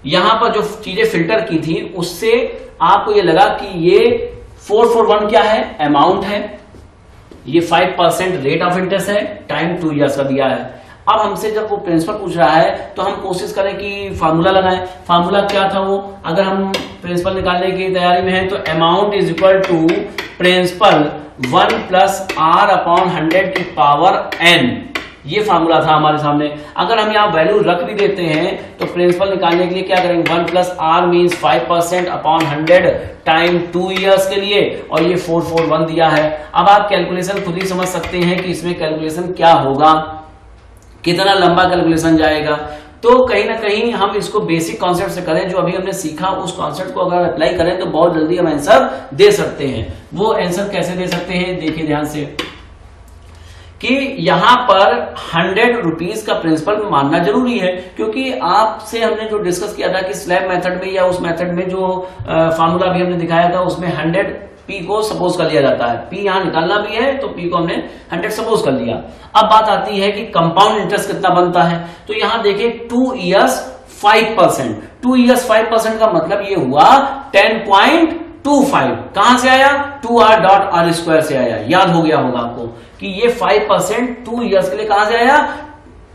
यहां पर जो चीजें फिल्टर की थी उससे आपको ये लगा कि ये 441 क्या है, अमाउंट है, ये 5% रेट ऑफ इंटरेस्ट है, टाइम 2 ईयर्स का दिया है। अब हमसे जब वो प्रिंसिपल पूछ रहा है तो हम कोशिश करें कि फार्मूला लगाएं। फार्मूला क्या था वो, अगर हम प्रिंसिपल निकालने की तैयारी में है तो amount is equal to principal 1 + r/100 की पावर n ये फार्मूला था हमारे सामने। अगर हम यहाँ वैल्यू रख भी देते हैं तो प्रिंसिपल निकालने के लिए क्या करेंगे, 1 plus R means 5% upon 100 time 2 years के लिए, और ये 441 दिया है। अब आप कैलकुलेशन खुद ही समझ सकते हैं कि इसमें कैलकुलेशन क्या होगा, कितना लंबा कैलकुलेशन जाएगा। तो कहीं ना कहीं हम इसको बेसिक कॉन्सेप्ट से करें, जो अभी हमने सीखा उस कॉन्सेप्ट को अगर अप्लाई करें तो बहुत जल्दी हम आंसर दे सकते हैं। वो आंसर कैसे दे सकते हैं, देखिए ध्यान से, कि यहां पर 100 रुपीज का प्रिंसिपल मानना जरूरी है, क्योंकि आपसे हमने जो डिस्कस किया था कि स्लैब मेथड में या उस मेथड में जो फार्मूला भी हमने दिखाया था उसमें 100 पी को सपोज कर लिया जाता है। पी यहां निकालना भी है तो पी को हमने 100 सपोज कर लिया। अब बात आती है कि कंपाउंड इंटरेस्ट कितना बनता है, तो यहां देखिए 2 ईयर्स 5%। 2 ईयर्स 5% का मतलब ये हुआ 10.25। कहां से आया, 2r.r² से आया। याद हो गया होगा आपको कि ये 5% 2 ईयर्स के लिए कहां से आया,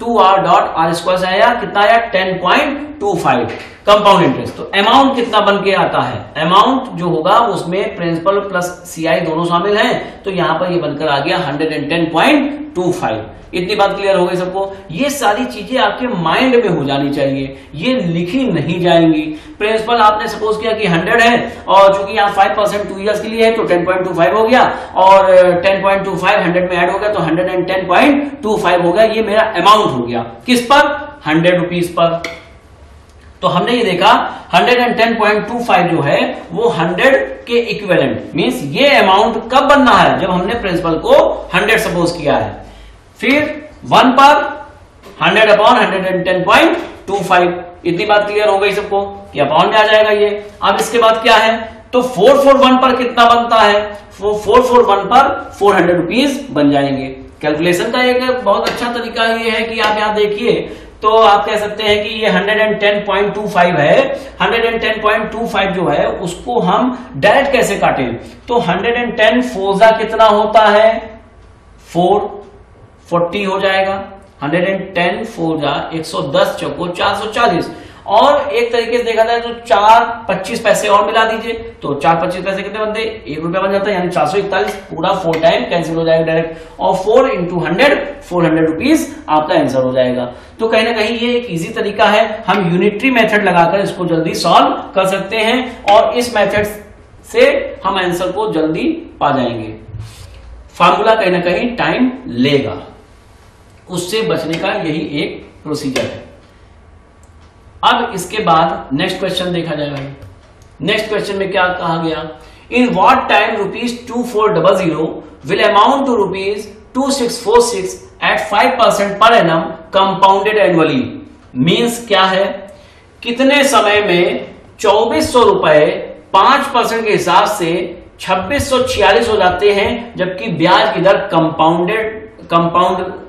2r.r² से आया। कितना आया, 10.25 कंपाउंड इंटरेस्ट। तो अमाउंट कितना बन के आता है, अमाउंट जो होगा उसमें प्रिंसिपल प्लस सीआई दोनों शामिल हैं, तो यहां पर ये बनकर आ गया 110.25। इतनी बात क्लियर हो गई सबको। ये सारी चीजें आपके माइंड में हो जानी चाहिए, ये लिखी नहीं जाएंगी। प्रिंसिपल आपने सपोज किया कि 100 है, और चूंकि यहाँ 5% 2 ईयर्स के लिए है तो 10.25 हो गया, और 10.25 100 में ऐड हो गया तो 110.25 हो गया। ये मेरा अमाउंट हो गया, किस पर, 100 रुपीज पर। तो हमने ये देखा 110.25 जो है वो 100 के इक्विवेलेंट मींस ये अमाउंट कब बनना है, जब हमने प्रिंसिपल को 100 सपोज किया है। फिर 1 पर 100 अपॉन 110.25। इतनी बात क्लियर हो गई सबको कि अपॉन में आ जाएगा ये। अब इसके बाद क्या है, तो 441 पर कितना बनता है, 441 पर 400 रुपीज बन जाएंगे। कैलकुलेशन का एक बहुत अच्छा तरीका ये है कि आप यहां देखिए, तो आप कह सकते हैं कि ये 110.25 है। 110.25 जो है उसको हम डायरेक्ट कैसे काटें, तो 110 फोर्जा कितना होता है, 440 हो जाएगा। 110 फोर्जा 110 चौको 440, और एक तरीके से देखा जाए तो 4.25 पैसे और मिला दीजिए, तो 4.25 पैसे कितने बनते, 1 रुपया बन जाता है, यानी 441। पूरा 4 टाइम कैंसिल हो जाएगा डायरेक्ट, और 4 इंटू 100 400 रुपीज आपका आंसर हो जाएगा। तो कहीं ना कहीं ये एक इजी तरीका है, हम यूनिटरी मेथड लगाकर इसको जल्दी सॉल्व कर सकते हैं, और इस मेथड से हम आंसर को जल्दी पा जाएंगे। फार्मूला कहीं ना कहीं टाइम लेगा, उससे बचने का यही एक प्रोसीजर है। अब इसके बाद नेक्स्ट क्वेश्चन देखा जाएगा। नेक्स्ट क्वेश्चन में क्या कहा गया, in what time ₹2400 will amount to ₹2646 at 5% per annum compounded annually. Means क्या है, कितने समय में 2400 रुपए 5% के हिसाब से 2646 हो जाते हैं, जबकि ब्याज की दर कंपाउंड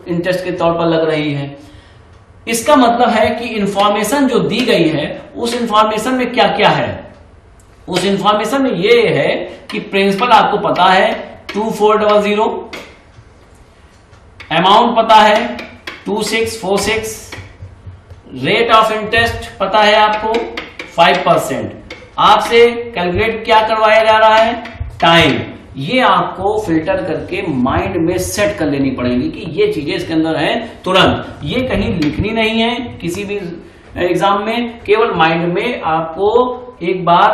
इंटरेस्ट के तौर पर लग रही है। इसका मतलब है कि इंफॉर्मेशन जो दी गई है उस इंफॉर्मेशन में क्या क्या है, उस इंफॉर्मेशन में ये है कि प्रिंसिपल आपको पता है 2400, अमाउंट पता है 2646, रेट ऑफ इंटरेस्ट पता है आपको 5%, आपसे कैलकुलेट क्या करवाया जा रहा है, टाइम। ये आपको फिल्टर करके माइंड में सेट कर लेनी पड़ेगी कि ये चीजें इसके अंदर हैं तुरंत। ये कहीं लिखनी नहीं है किसी भी एग्जाम में, केवल माइंड में आपको एक बार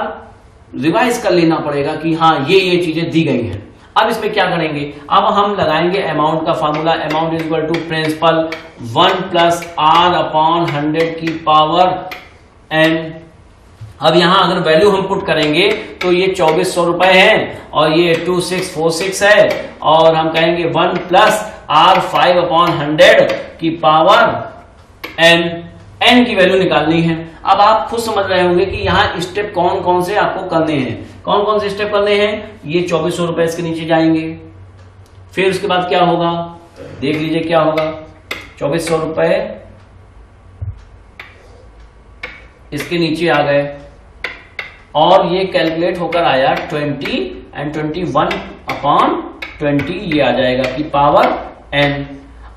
रिवाइज कर लेना पड़ेगा कि हाँ ये चीजें दी गई हैं। अब इसमें क्या करेंगे, अब हम लगाएंगे अमाउंट का formula. Amount is equal to principal 1 plus R upon 100 की पावर n। अब यहां अगर वैल्यू हम पुट करेंगे तो ये 2400 रुपए है, और ये 2646 है, और हम कहेंगे 1 प्लस आर 5 अपॉन 100 की पावर n की वैल्यू निकालनी है। अब आप खुद समझ रहे होंगे कि यहाँ स्टेप कौन कौन से आपको करने हैं, कौन कौन से स्टेप करने हैं। ये 2400 रुपए इसके नीचे जाएंगे, फिर उसके बाद क्या होगा, देख लीजिए क्या होगा। 2400 रुपए इसके नीचे आ गए, और ये कैलकुलेट होकर आया 20 एंड 21 अपॉन 20, ये आ जाएगा कि पावर n।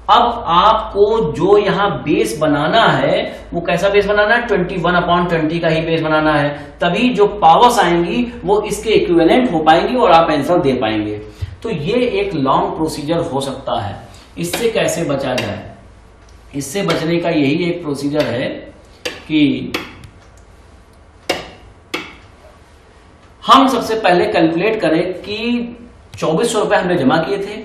अब आपको जो यहां बेस बनाना है वो कैसा बेस बनाना है, 21 अपॉन 20 का ही बेस बनाना है, तभी जो पावर्स आएंगी वो इसके इक्विवेलेंट हो पाएंगी और आप आंसर दे पाएंगे। तो ये एक लॉन्ग प्रोसीजर हो सकता है, इससे कैसे बचा जाए। इससे बचने का यही एक प्रोसीजर है कि हम सबसे पहले कैलकुलेट करें कि 2400 रुपए हमने जमा किए थे,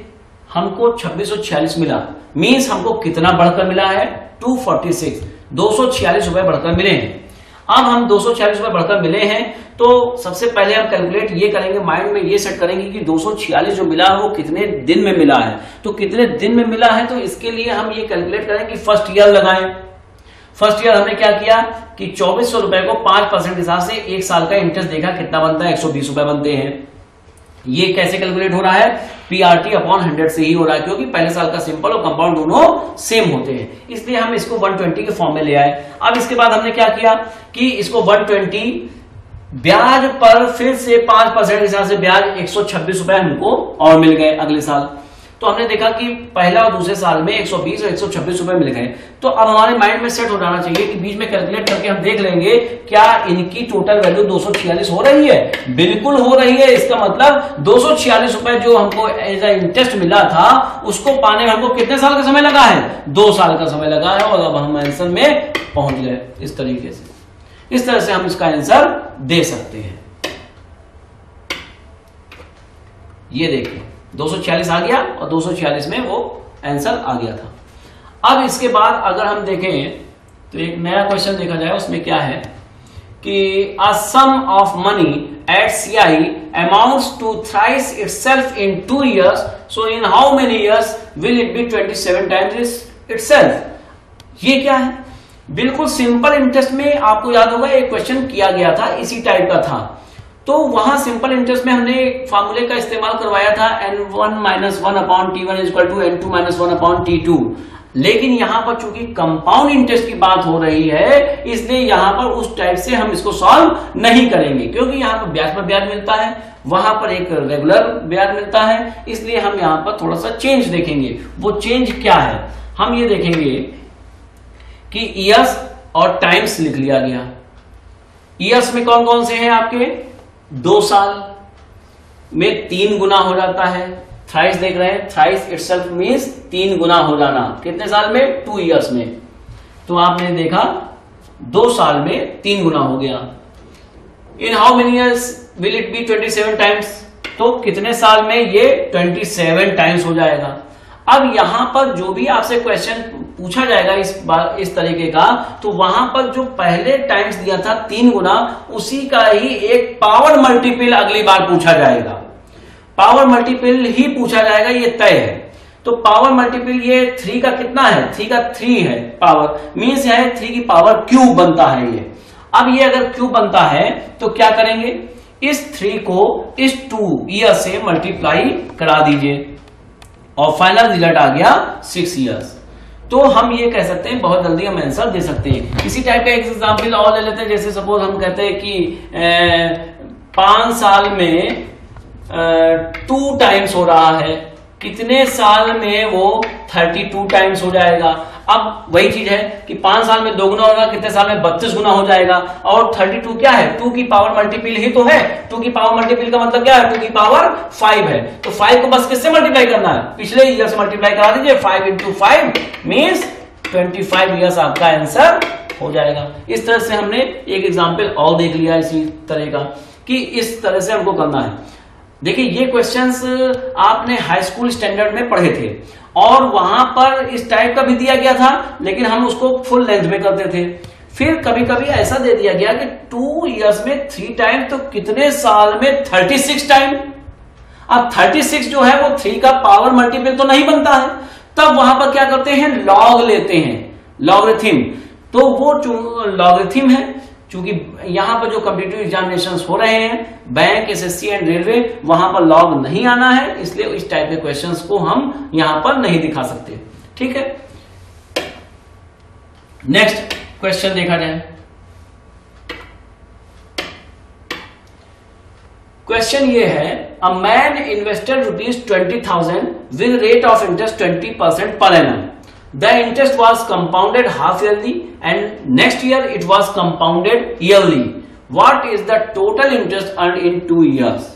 हमको 2646 मिला, मींस हमको कितना बढ़कर मिला है 246, 246 रुपए बढ़कर मिले हैं। अब हम 246 रुपए बढ़कर मिले हैं तो सबसे पहले हम कैलकुलेट ये करेंगे, माइंड में ये सेट करेंगे कि 246 जो मिला है वो कितने दिन में मिला है। तो कितने दिन में मिला है तो इसके लिए हम ये कैलकुलेट करें कि फर्स्ट ईयर लगाएं। फर्स्ट ईयर हमने क्या किया कि 2400 रुपए को 5% के हिसाब से एक साल का इंटरेस्ट देखा कितना बनता है, 120 रुपए बनते हैं। ये कैसे कैलकुलेट हो रहा है, PRT अपॉन 100 से ही हो रहा है, क्योंकि पहले साल का सिंपल और कंपाउंड दोनों सेम होते हैं, इसलिए हम इसको 120 के फॉर्म में ले आए। अब इसके बाद हमने क्या किया कि इसको 120 ब्याज पर फिर से 5% के हिसाब से ब्याज 126 रुपए हमको और मिल गए अगले साल। तो हमने देखा कि पहला और दूसरे साल में 120 और 126 रुपए मिल गए। तो अब हमारे माइंड में सेट हो जाना चाहिए कि बीच में कैलकुलेट करके हम देख लेंगे क्या इनकी टोटल वैल्यू 246 हो रही है। बिल्कुल हो रही है। इसका मतलब 246 रुपए जो हमको एज ए इंटरेस्ट मिला था उसको पाने में हमको कितने साल का समय लगा है, 2 साल का समय लगा है। और अब हम आंसर में पहुंच गए। इस तरीके से, इस तरह से हम इसका आंसर दे सकते हैं। ये देखिए 246 आ गया और 246 में वो आंसर आ गया था। अब इसके बाद अगर हम देखें तो एक नया क्वेश्चन देखा जाए, उसमें क्या है कि a sum of money at CI amounts to thrice itself in 2 years, so in how many years will it be 27 times itself। ये क्या है, बिल्कुल सिंपल इंटरेस्ट में आपको याद होगा एक क्वेश्चन किया गया था, इसी टाइप का था। तो वहां सिंपल इंटरेस्ट में हमने फार्मूले का इस्तेमाल करवाया था n1 - 1 upon t1 = n2 - 1 upon t2। लेकिन यहां पर चूंकि कंपाउंड इंटरेस्ट की बात हो रही है, इसलिए यहां पर उस टाइप से हम इसको सॉल्व नहीं करेंगे, क्योंकि यहां पर ब्याज मिलता है, वहां पर एक रेगुलर ब्याज मिलता है। इसलिए हम यहां पर थोड़ा सा चेंज देखेंगे। वो चेंज क्या है, हम ये देखेंगे कि ईयर्स और टाइम्स लिख लिया गया। ईयर्स में कौन कौन से हैं आपके, 2 साल में 3 गुना हो जाता है। थ्राइस देख रहे हैं, थ्राइस इटसेल्फ मींस 3 गुना हो जाना। कितने साल में, 2 इयर्स में। तो आपने देखा 2 साल में 3 गुना हो गया। In how many years will it be 27 times, तो कितने साल में ये 27 टाइम्स हो जाएगा। अब यहां पर जो भी आपसे क्वेश्चन पूछा जाएगा इस तरीके का, तो वहां पर जो पहले टाइम्स दिया था 3 गुना, उसी का ही एक पावर मल्टीपल अगली बार पूछा जाएगा। पावर मल्टीपल ही पूछा जाएगा, ये तय है। तो पावर मल्टीपल ये 3 का कितना है, 3 का 3 है पावर, मीन्स है 3 की पावर क्यूब बनता है ये। अब ये अगर क्यूब बनता है तो क्या करेंगे, इस 3 को इस 2 ईयर से मल्टीप्लाई करा दीजिए और फाइनल रिजल्ट आ गया 6 इयर्स। तो हम ये कह सकते हैं, बहुत जल्दी हम आंसर दे सकते हैं। इसी टाइप का एक एग्जाम्पल और ले लेते हैं। जैसे सपोज हम कहते हैं कि 5 साल में 2 टाइम्स हो रहा है, कितने साल में वो 32 टाइम्स हो जाएगा। अब वही चीज है कि 5 साल में 2 गुना होगा, कितने साल में 32 गुना हो जाएगा। और 32 क्या है, 2 की पावर मल्टीपल ही तो है। 2 की पावर मल्टीपल का मतलब क्या है, 2 की पावर 5 है। तो 5 को बस किससे मल्टीप्लाई करना है, पिछले ईयर से मल्टीप्लाई करा दीजिए। 5 × 5 मीन्स 25 ईयर्स आपका आंसर हो जाएगा। इस तरह से हमने एक एग्जाम्पल और देख लिया इसी तरह का, कि इस तरह से हमको करना है। देखिए ये क्वेश्चंस आपने हाई स्कूल स्टैंडर्ड में पढ़े थे और वहां पर इस टाइप का भी दिया गया था, लेकिन हम उसको फुल लेंथ में करते थे। फिर कभी कभी ऐसा दे दिया गया कि 2 इयर्स में 3 टाइम, तो कितने साल में 36 टाइम। अब 36 जो है वो 3 का पावर मल्टीपल तो नहीं बनता है, तब वहां पर क्या करते हैं, लॉग लेते हैं, लॉगरिथम। तो वो लॉगरिथम है, चूंकि यहां पर जो कॉम्पिटिटिव एग्जामिनेशन हो रहे हैं, बैंक, एसएससी एंड रेलवे, वहां पर लॉग नहीं आना है, इसलिए इस टाइप के क्वेश्चंस को हम यहां पर नहीं दिखा सकते। ठीक है, नेक्स्ट क्वेश्चन देखा जाए। क्वेश्चन ये है, a man invested ₹20,000 with rate of interest 20% per annum. The interest was compounded half yearly and next year it was compounded yearly. What is the total interest earned in 2 years?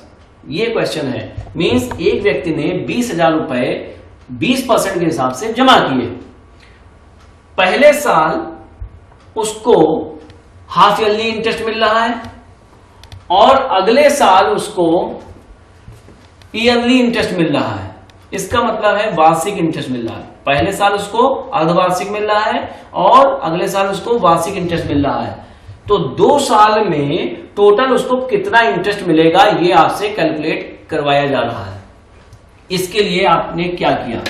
ये question है। Means एक व्यक्ति ने 20,000 रुपए 20% के हिसाब से जमा किए पहले साल उसको हाफ ईयरली इंटरेस्ट मिल रहा है और अगले साल उसको ईयरली इंटरेस्ट मिल रहा है। इसका मतलब है वार्षिक इंटरेस्ट मिल रहा है। पहले साल उसको अर्धवार्षिक मिल रहा है और अगले साल उसको वार्षिक इंटरेस्ट मिल रहा है। तो 2 साल में टोटल उसको कितना इंटरेस्ट मिलेगा ये आपसे कैलकुलेट करवाया जा रहा है। इसके लिए आपने क्या किया,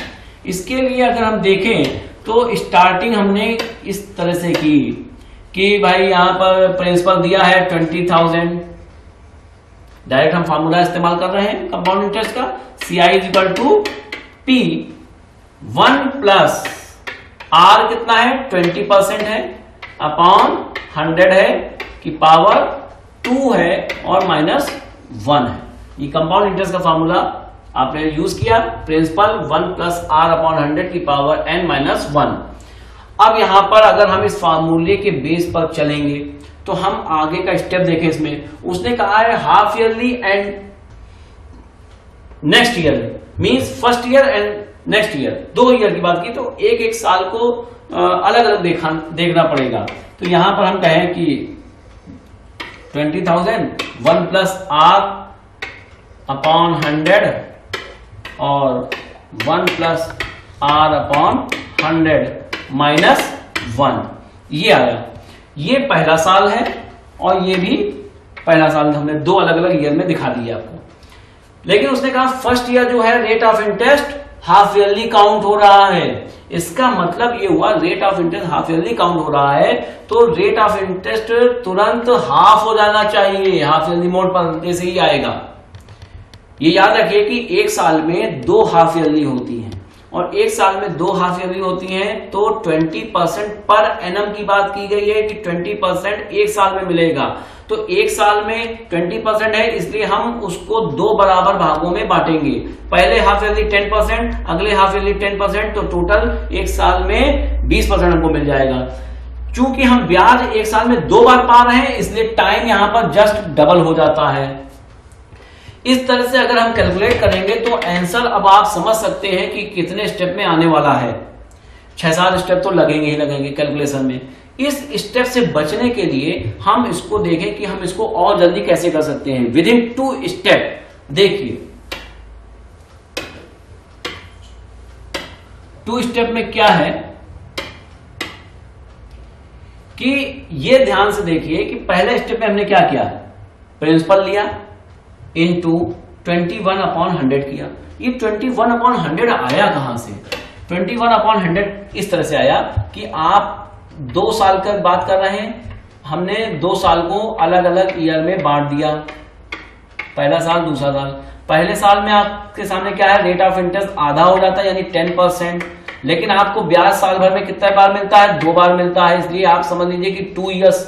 इसके लिए अगर हम देखें तो स्टार्टिंग हमने इस तरह से की कि भाई यहां पर प्रिंसिपल दिया है 20,000, डायरेक्ट हम फॉर्मूला इस्तेमाल कर रहे हैं कंपाउंड इंटरेस्ट का। CI equal to P 1 plus R कितना है 20% है अपॉन 100 है कि पावर 2 है और -1 है। ये कंपाउंड इंटरेस्ट का फॉर्मूला आपने यूज किया, प्रिंसिपल 1 प्लस R अपॉन 100 की पावर n-1। अब यहां पर अगर हम इस फार्मूले के बेस पर चलेंगे तो हम आगे का स्टेप देखें। इसमें उसने कहा है half yearly and next year, means first year and next year, 2 year की बात की तो एक साल को अलग अलग देखना पड़ेगा। तो यहां पर हम कहें कि 20,000 1 प्लस R अपॉन 100 और 1 प्लस R अपॉन 100 -1 ये आया। ये पहला साल है और ये भी पहला साल, हमने 2 अलग अलग ईयर में दिखा दिया आपको। लेकिन उसने कहा फर्स्ट ईयर जो है rate of interest half yearly count हो रहा है। इसका मतलब ये हुआ rate of interest half yearly count हो रहा है तो रेट ऑफ इंटरेस्ट तुरंत हाफ हो जाना चाहिए, हाफ ईयरली मोड पर जैसे ही आएगा। ये याद रखिए कि एक साल में 2 हाफ ईयरली होती हैं और एक साल में 2 हाफ ईयरली होती हैं तो 20% पर एनम की बात की गई है कि 20% एक साल में मिलेगा। तो एक साल में 20% है इसलिए हम उसको 2 बराबर भागों में बांटेंगे। पहले हाफ ईयरली 10%, अगले हाफ ईयरली 10%, तो टोटल एक साल में 20% हमको मिल जाएगा। चूंकि हम ब्याज एक साल में 2 बार पा रहे हैं इसलिए टाइम यहां पर जस्ट डबल हो जाता है। इस तरह से अगर हम कैलकुलेट करेंगे तो आंसर अब आप समझ सकते हैं कि कितने स्टेप में आने वाला है। 6-7 स्टेप तो लगेंगे ही लगेंगे कैलकुलेशन में। इस स्टेप से बचने के लिए हम इसको देखें कि हम इसको और जल्दी कैसे कर सकते हैं विद इन 2 स्टेप। देखिए 2 स्टेप में क्या है कि ये ध्यान से देखिए कि पहले स्टेप में हमने क्या किया, प्रिंसिपल लिया इनटू 21/100 किया। ये 21/100 आया कहां से? 21/100 इस तरह से आया कि आप 2 साल का बात कर रहे हैं, हमने 2 साल को अलग अलग ईयर में बांट दिया, पहला साल दूसरा साल। पहले साल में आपके सामने क्या है, रेट ऑफ इंटरेस्ट आधा हो जाता है यानी 10%, लेकिन आपको ब्याज साल भर में कितना बार मिलता है, 2 बार मिलता है, इसलिए आप समझ लीजिए कि 2 इयर्स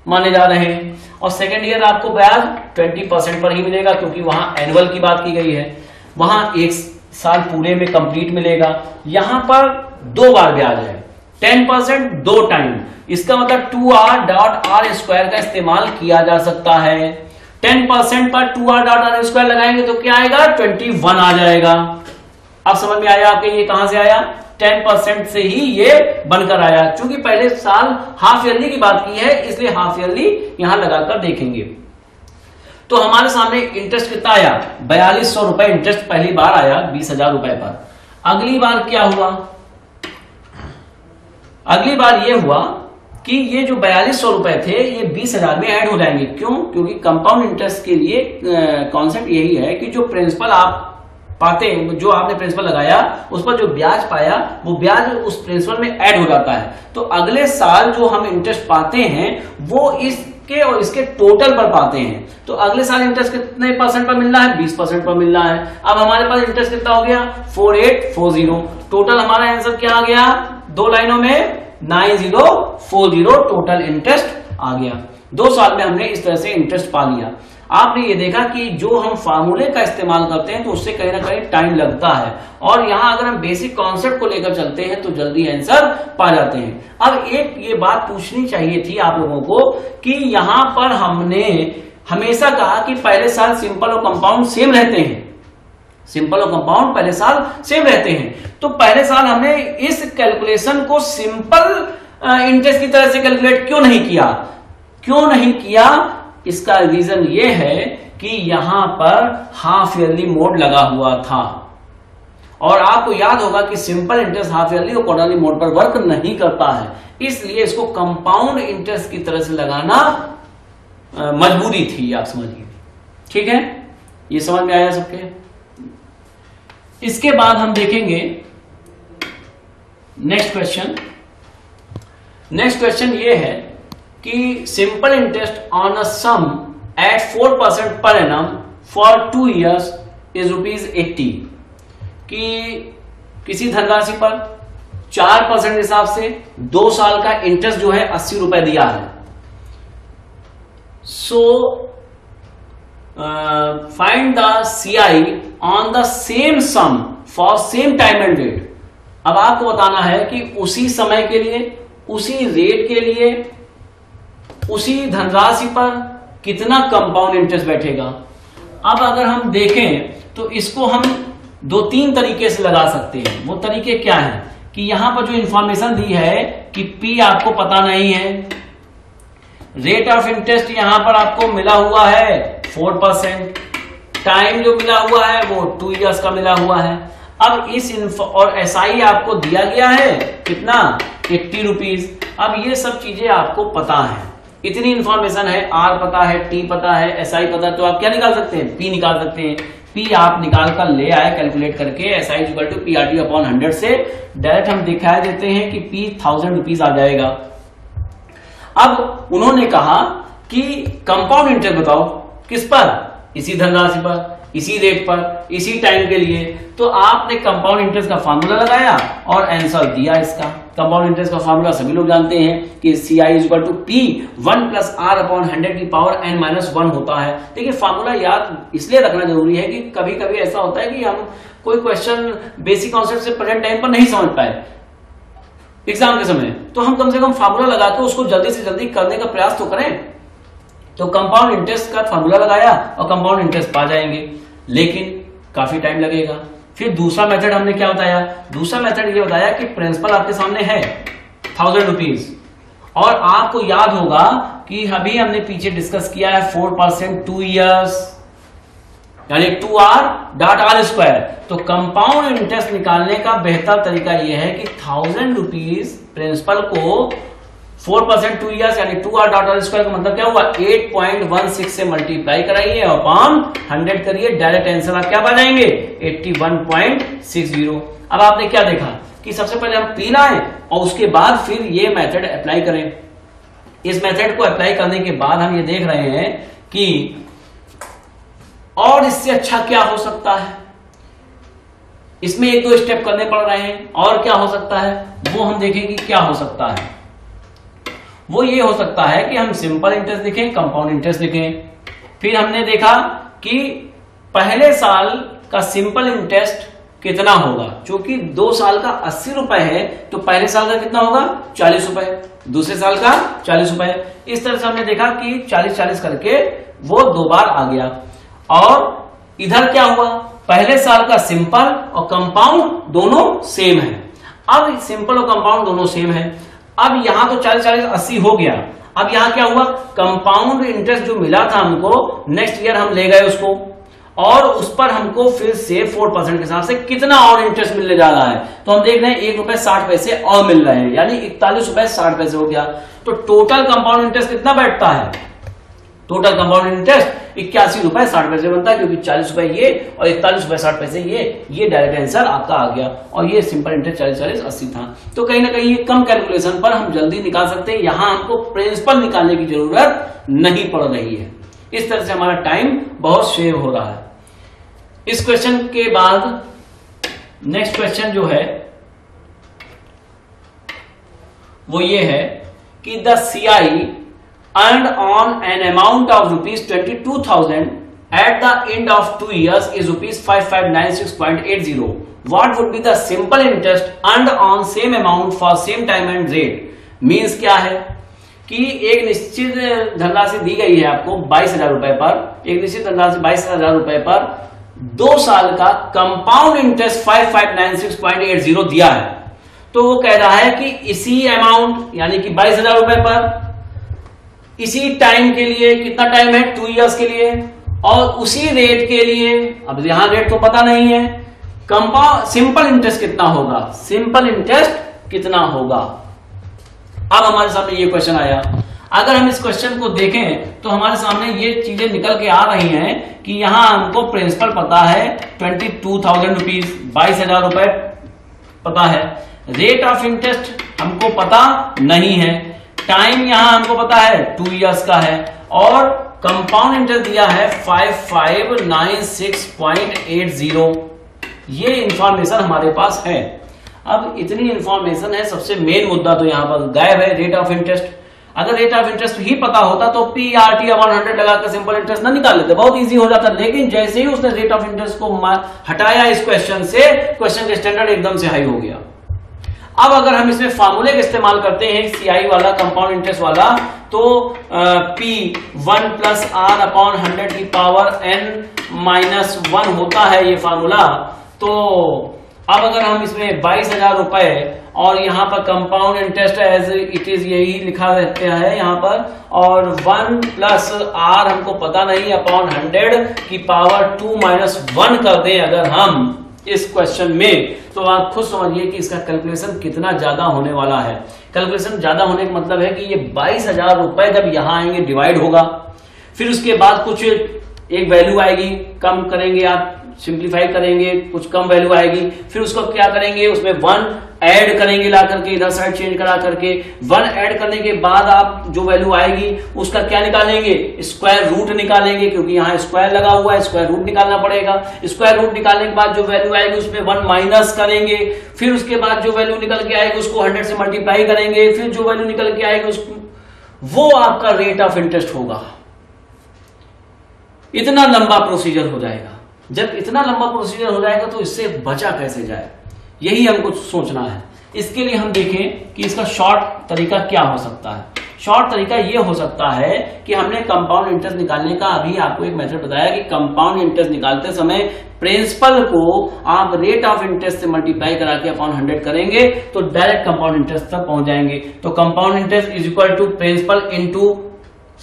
माने जा रहे हैं। और सेकेंड ईयर आपको ब्याज 20% पर ही मिलेगा क्योंकि वहां एनुअल की बात की गई है, वहां 1 साल पूरे में कंप्लीट मिलेगा। यहां पर 2 बार ब्याज है, 10% 2 टाइम, इसका मतलब 2r.r² का इस्तेमाल किया जा सकता है। 10% पर 2r.r² लगाएंगे तो क्या आएगा, 21 आ जाएगा। अब समझ में आया आपके ये कहां से आया, 10% से ही ये बनकर आया। चूंकि पहले साल हाफ ईयरली की बात की है इसलिए हाफ ईयरली यहां लगाकर देखेंगे तो हमारे सामने इंटरेस्ट कितना आया, 4200 रुपए इंटरेस्ट पहली बार आया 20,000 रुपए पर। अगली बार क्या हुआ, अगली बार ये हुआ कि ये जो 4200 रुपए थे ये 20,000 में ऐड हो जाएंगे। क्यों, क्योंकि कंपाउंड इंटरेस्ट के लिए कॉन्सेप्ट यही है कि जो प्रिंसिपल आप पाते हैं, जो आपने प्रिंसिपल लगाया उस पर जो ब्याज पाया वो ब्याज उस प्रिंसिपल में ऐड हो जाता है। तो अगले साल जो हम इंटरेस्ट पाते हैं वो इसके और इसके टोटल पर पाते हैं। तो अगले साल इंटरेस्ट कितने % पर मिल रहा है, 20% पर मिल रहा है। अब हमारे पास इंटरेस्ट कितना हो गया, 4840। टोटल हमारा आंसर क्या आ गया, 2 लाइनों में 9040 टोटल इंटरेस्ट आ गया। 2 साल में हमने इस तरह से इंटरेस्ट पा लिया। आपने ये देखा कि जो हम फार्मूले का इस्तेमाल करते हैं तो उससे कहीं ना कहीं टाइम लगता है, और यहां अगर हम बेसिक कॉन्सेप्ट को लेकर चलते हैं तो जल्दी आंसर पा जाते हैं। अब एक ये बात पूछनी चाहिए थी आप लोगों को कि यहां पर हमने हमेशा कहा कि पहले साल सिंपल और कंपाउंड सेम रहते हैं, सिंपल और कंपाउंड पहले साल सेम रहते हैं। तो पहले साल हमने इस कैलकुलेशन को सिंपल इंटरेस्ट की तरह से कैलकुलेट क्यों नहीं किया? इसका रीजन ये है कि यहां पर हाफ ईयरली मोड लगा हुआ था और आपको याद होगा कि सिंपल इंटरेस्ट हाफ ईयरली और क्वार्टरली मोड पर वर्क नहीं करता है, इसलिए इसको कंपाउंड इंटरेस्ट की तरह से लगाना मजबूरी थी, आप समझिए। ठीक है, ये समझ में आया सबके? इसके बाद हम देखेंगे नेक्स्ट क्वेश्चन ये है कि simple interest on a sum at 4% per annum for 2 years is ₹80, कि किसी धनराशि पर 4% हिसाब से 2 साल का इंटरेस्ट जो है 80 रुपए दिया है। So find the CI on the same sum for same time and rate. अब आपको बताना है कि उसी समय के लिए, उसी रेट के लिए, उसी धनराशि पर कितना कंपाउंड इंटरेस्ट बैठेगा। अब अगर हम देखें तो इसको हम 2-3 तरीके से लगा सकते हैं। वो तरीके क्या हैं कि यहां पर जो इंफॉर्मेशन दी है कि P आपको पता नहीं है, रेट ऑफ इंटरेस्ट यहां पर आपको मिला हुआ है 4%, टाइम जो मिला हुआ है वो 2 years का मिला हुआ है। अब इस और SI आपको दिया गया है कितना, 80 रुपीज। अब ये सब चीजें आपको पता है, इतनी इंफॉर्मेशन है, R पता है, T पता है, SI पता है, तो आप क्या निकाल सकते हैं, P निकाल सकते हैं। P आप निकाल कर ले आए कैलकुलेट करके, SI = PRT/100 से डायरेक्ट हम दिखा देते हैं कि P 1000 रुपीज आ जाएगा। अब उन्होंने कहा कि कंपाउंड इंटरेस्ट बताओ, किस पर, इसी धनराशि पर, इसी रेट पर, इसी टाइम के लिए। तो आपने कंपाउंड इंटरेस्ट का फॉर्मूला लगाया और आंसर दिया इसका। कंपाउंड इंटरेस्ट का फॉर्मूला सभी लोग जानते हैं कि CI = P 1 + R/100⁻n - 1 होता है। देखिए फॉर्मूला याद इसलिए रखना जरूरी है कि कभी कभी ऐसा होता है कि हम कोई क्वेश्चन बेसिक कॉन्सेप्ट से प्रेजेंट टाइम पर नहीं समझ पाए एग्जाम के समय, तो हम कम से कम फॉर्मूला लगा के उसको जल्दी से जल्दी करने का प्रयास तो करें। तो कंपाउंड इंटरेस्ट का फॉर्मूला लगाया और कंपाउंड इंटरेस्ट पा जाएंगे, लेकिन काफी टाइम लगेगा। फिर दूसरा मेथड हमने क्या बताया, दूसरा मेथड ये बताया कि प्रिंसिपल आपके सामने है 1000 रुपीज, और आपको याद होगा कि अभी हमने पीछे डिस्कस किया है 4% 2 years यानी 2R.R²। तो कंपाउंड इंटरेस्ट निकालने का बेहतर तरीका यह है कि 1000 रुपीज प्रिंसिपल को 4% 2 years यानी 2R.R² का मतलब क्या हुआ, 8.16 से मल्टीप्लाई कराइए और अपॉन 100 करिए, डायरेक्ट आंसर आप क्या पा जाएंगे, 81.60। अब आपने क्या देखा कि सबसे पहले हम P लाएं और उसके बाद फिर ये मेथड अप्लाई करें। इस मेथड को अप्लाई करने के बाद हम ये देख रहे हैं कि और इससे अच्छा क्या हो सकता है, इसमें 1-2 स्टेप करने पड़ रहे हैं, और क्या हो सकता है वो हम देखेंगे क्या हो सकता है। वो ये हो सकता है कि हम सिंपल इंटरेस्ट लिखें, कंपाउंड इंटरेस्ट लिखें। फिर हमने देखा कि पहले साल का सिंपल इंटरेस्ट कितना होगा, क्योंकि 2 साल का 80 रुपए है तो पहले साल का कितना होगा 40 रुपए, दूसरे साल का 40 रुपए। इस तरह से हमने देखा कि 40-40 करके वो 2 बार आ गया। और इधर क्या हुआ, पहले साल का सिंपल और कंपाउंड दोनों सेम है। अब सिंपल और कंपाउंड दोनों सेम है। अब यहां तो 40-40-80 हो गया। अब यहां क्या हुआ, कंपाउंड इंटरेस्ट जो मिला था हमको नेक्स्ट ईयर हम ले गए उसको, और उस पर हमको फिर से 4% के हिसाब से कितना और इंटरेस्ट मिलने जा रहा है। तो हम देख रहे हैं ₹1.60 और मिल रहे हैं, यानी ₹41.60 हो गया। तो टोटल कंपाउंड इंटरेस्ट कितना बैठता है, टोटल कंपाउंड इंटरेस्ट ₹81.60 बनता है, क्योंकि 40 रुपए ये और ₹41.60 ये डायरेक्ट आंसर आपका आ गया। और ये सिंपल इंटरेस्ट 40-40-80 था। तो कहीं ना कहीं ये कम कैलकुलेशन पर हम जल्दी निकाल सकते हैं, यहां हमको प्रिंसिपल निकालने की जरूरत नहीं पड़ रही है। इस तरह से हमारा टाइम बहुत सेव हो रहा है। इस क्वेश्चन के बाद नेक्स्ट क्वेश्चन जो है वो ये है कि the CI earned on an amount of ₹22,000 at the end of 2 years is ₹5596.80. What would be the simple interest earned on same amount for same time and rate? Means क्या है कि एक निश्चित धनराशि दी गई है आपको 22,000 रुपए पर, एक निश्चित धनराशि 22,000 रुपए पर 2 साल का कंपाउंड इंटरेस्ट 5596.80 दिया है, तो वो कह रहा है कि इसी अमाउंट यानी कि 22,000 रुपए पर इसी टाइम के लिए, कितना टाइम है 2 इयर्स के लिए, और उसी रेट के लिए, अब यहां रेट तो पता नहीं है, कंपाउंड सिंपल इंटरेस्ट कितना होगा, सिंपल इंटरेस्ट कितना होगा। अब हमारे सामने ये क्वेश्चन आया, अगर हम इस क्वेश्चन को देखें तो हमारे सामने ये चीजें निकल के आ रही हैं कि यहां हमको प्रिंसिपल पता है 22,000 रुपीज, 22,000 रुपए पता है, रेट ऑफ इंटरेस्ट हमको पता नहीं है, टाइम यहां हमको पता है 2 इयर्स का है, और कंपाउंड इंटरेस्ट दिया है 5596.80। ये इंफॉर्मेशन हमारे पास है। अब इतनी इंफॉर्मेशन है, सबसे मेन मुद्दा तो यहां पर गायब है, रेट ऑफ इंटरेस्ट। अगर रेट ऑफ इंटरेस्ट ही पता होता तो PRT अपॉन 100 लगाकर सिंपल इंटरेस्ट ना निकाल लेते, बहुत इजी हो जाता, लेकिन जैसे ही उसने रेट ऑफ इंटरेस्ट को हटाया इस क्वेश्चन से, क्वेश्चन का स्टैंडर्ड एकदम से हाई हो गया। अब अगर हम इसमें फार्मूले का इस्तेमाल करते हैं CI वाला, कंपाउंड इंटरेस्ट वाला, तो P1 प्लस R अपॉन 100 की पावर n-1 होता है ये फार्मूला। तो अब अगर हम इसमें 22,000 रुपए और यहाँ पर compound interest as it is यही लिखा रहता है यहाँ पर, और 1 प्लस R हमको पता नहीं, अपॉन 100 की पावर 2-1 कर दें अगर हम इस क्वेश्चन में, तो आप खुद समझिए कि इसका कैलकुलेशन कितना ज्यादा होने वाला है। कैलकुलेशन ज्यादा होने का मतलब है कि ये 22,000 रुपए जब यहां आएंगे डिवाइड होगा, फिर उसके बाद कुछ एक वैल्यू आएगी, कम करेंगे आप, सिंप्लीफाई करेंगे, कुछ कम वैल्यू आएगी, फिर उसको क्या करेंगे, उसमें 1 ऐड करेंगे ला करके, इधर साइड चेंज करा करके, 1 ऐड करने के बाद आप जो वैल्यू आएगी उसका क्या निकालेंगे, स्क्वायर रूट निकालेंगे, क्योंकि यहाँ स्क्वायर लगा हुआ है, स्क्वायर रूट निकालना पड़ेगा। स्क्वायर रूट निकालने के बाद जो वैल्यू आएगी उसमें 1 माइनस करेंगे, फिर उसके बाद जो वैल्यू निकल के आएगी उसको 100 से मल्टीप्लाई करेंगे, फिर जो वैल्यू निकल के आएगी उसको, वो आपका रेट ऑफ इंटरेस्ट होगा। इतना लंबा प्रोसीजर हो जाएगा। जब इतना लंबा प्रोसीजर हो जाएगा तो इससे बचा कैसे जाए, यही हमको सोचना है। इसके लिए हम देखें कि इसका शॉर्ट तरीका क्या हो सकता है। शॉर्ट तरीका ये हो सकता है कि हमने कंपाउंड इंटरेस्ट निकालने का अभी आपको एक मेथड बताया कि कंपाउंड इंटरेस्ट निकालते समय प्रिंसिपल को आप रेट ऑफ इंटरेस्ट से मल्टीप्लाई करा के अपॉन 100 करेंगे तो डायरेक्ट कंपाउंड इंटरेस्ट तक पहुंच जाएंगे। तो compound interest is equal to principal into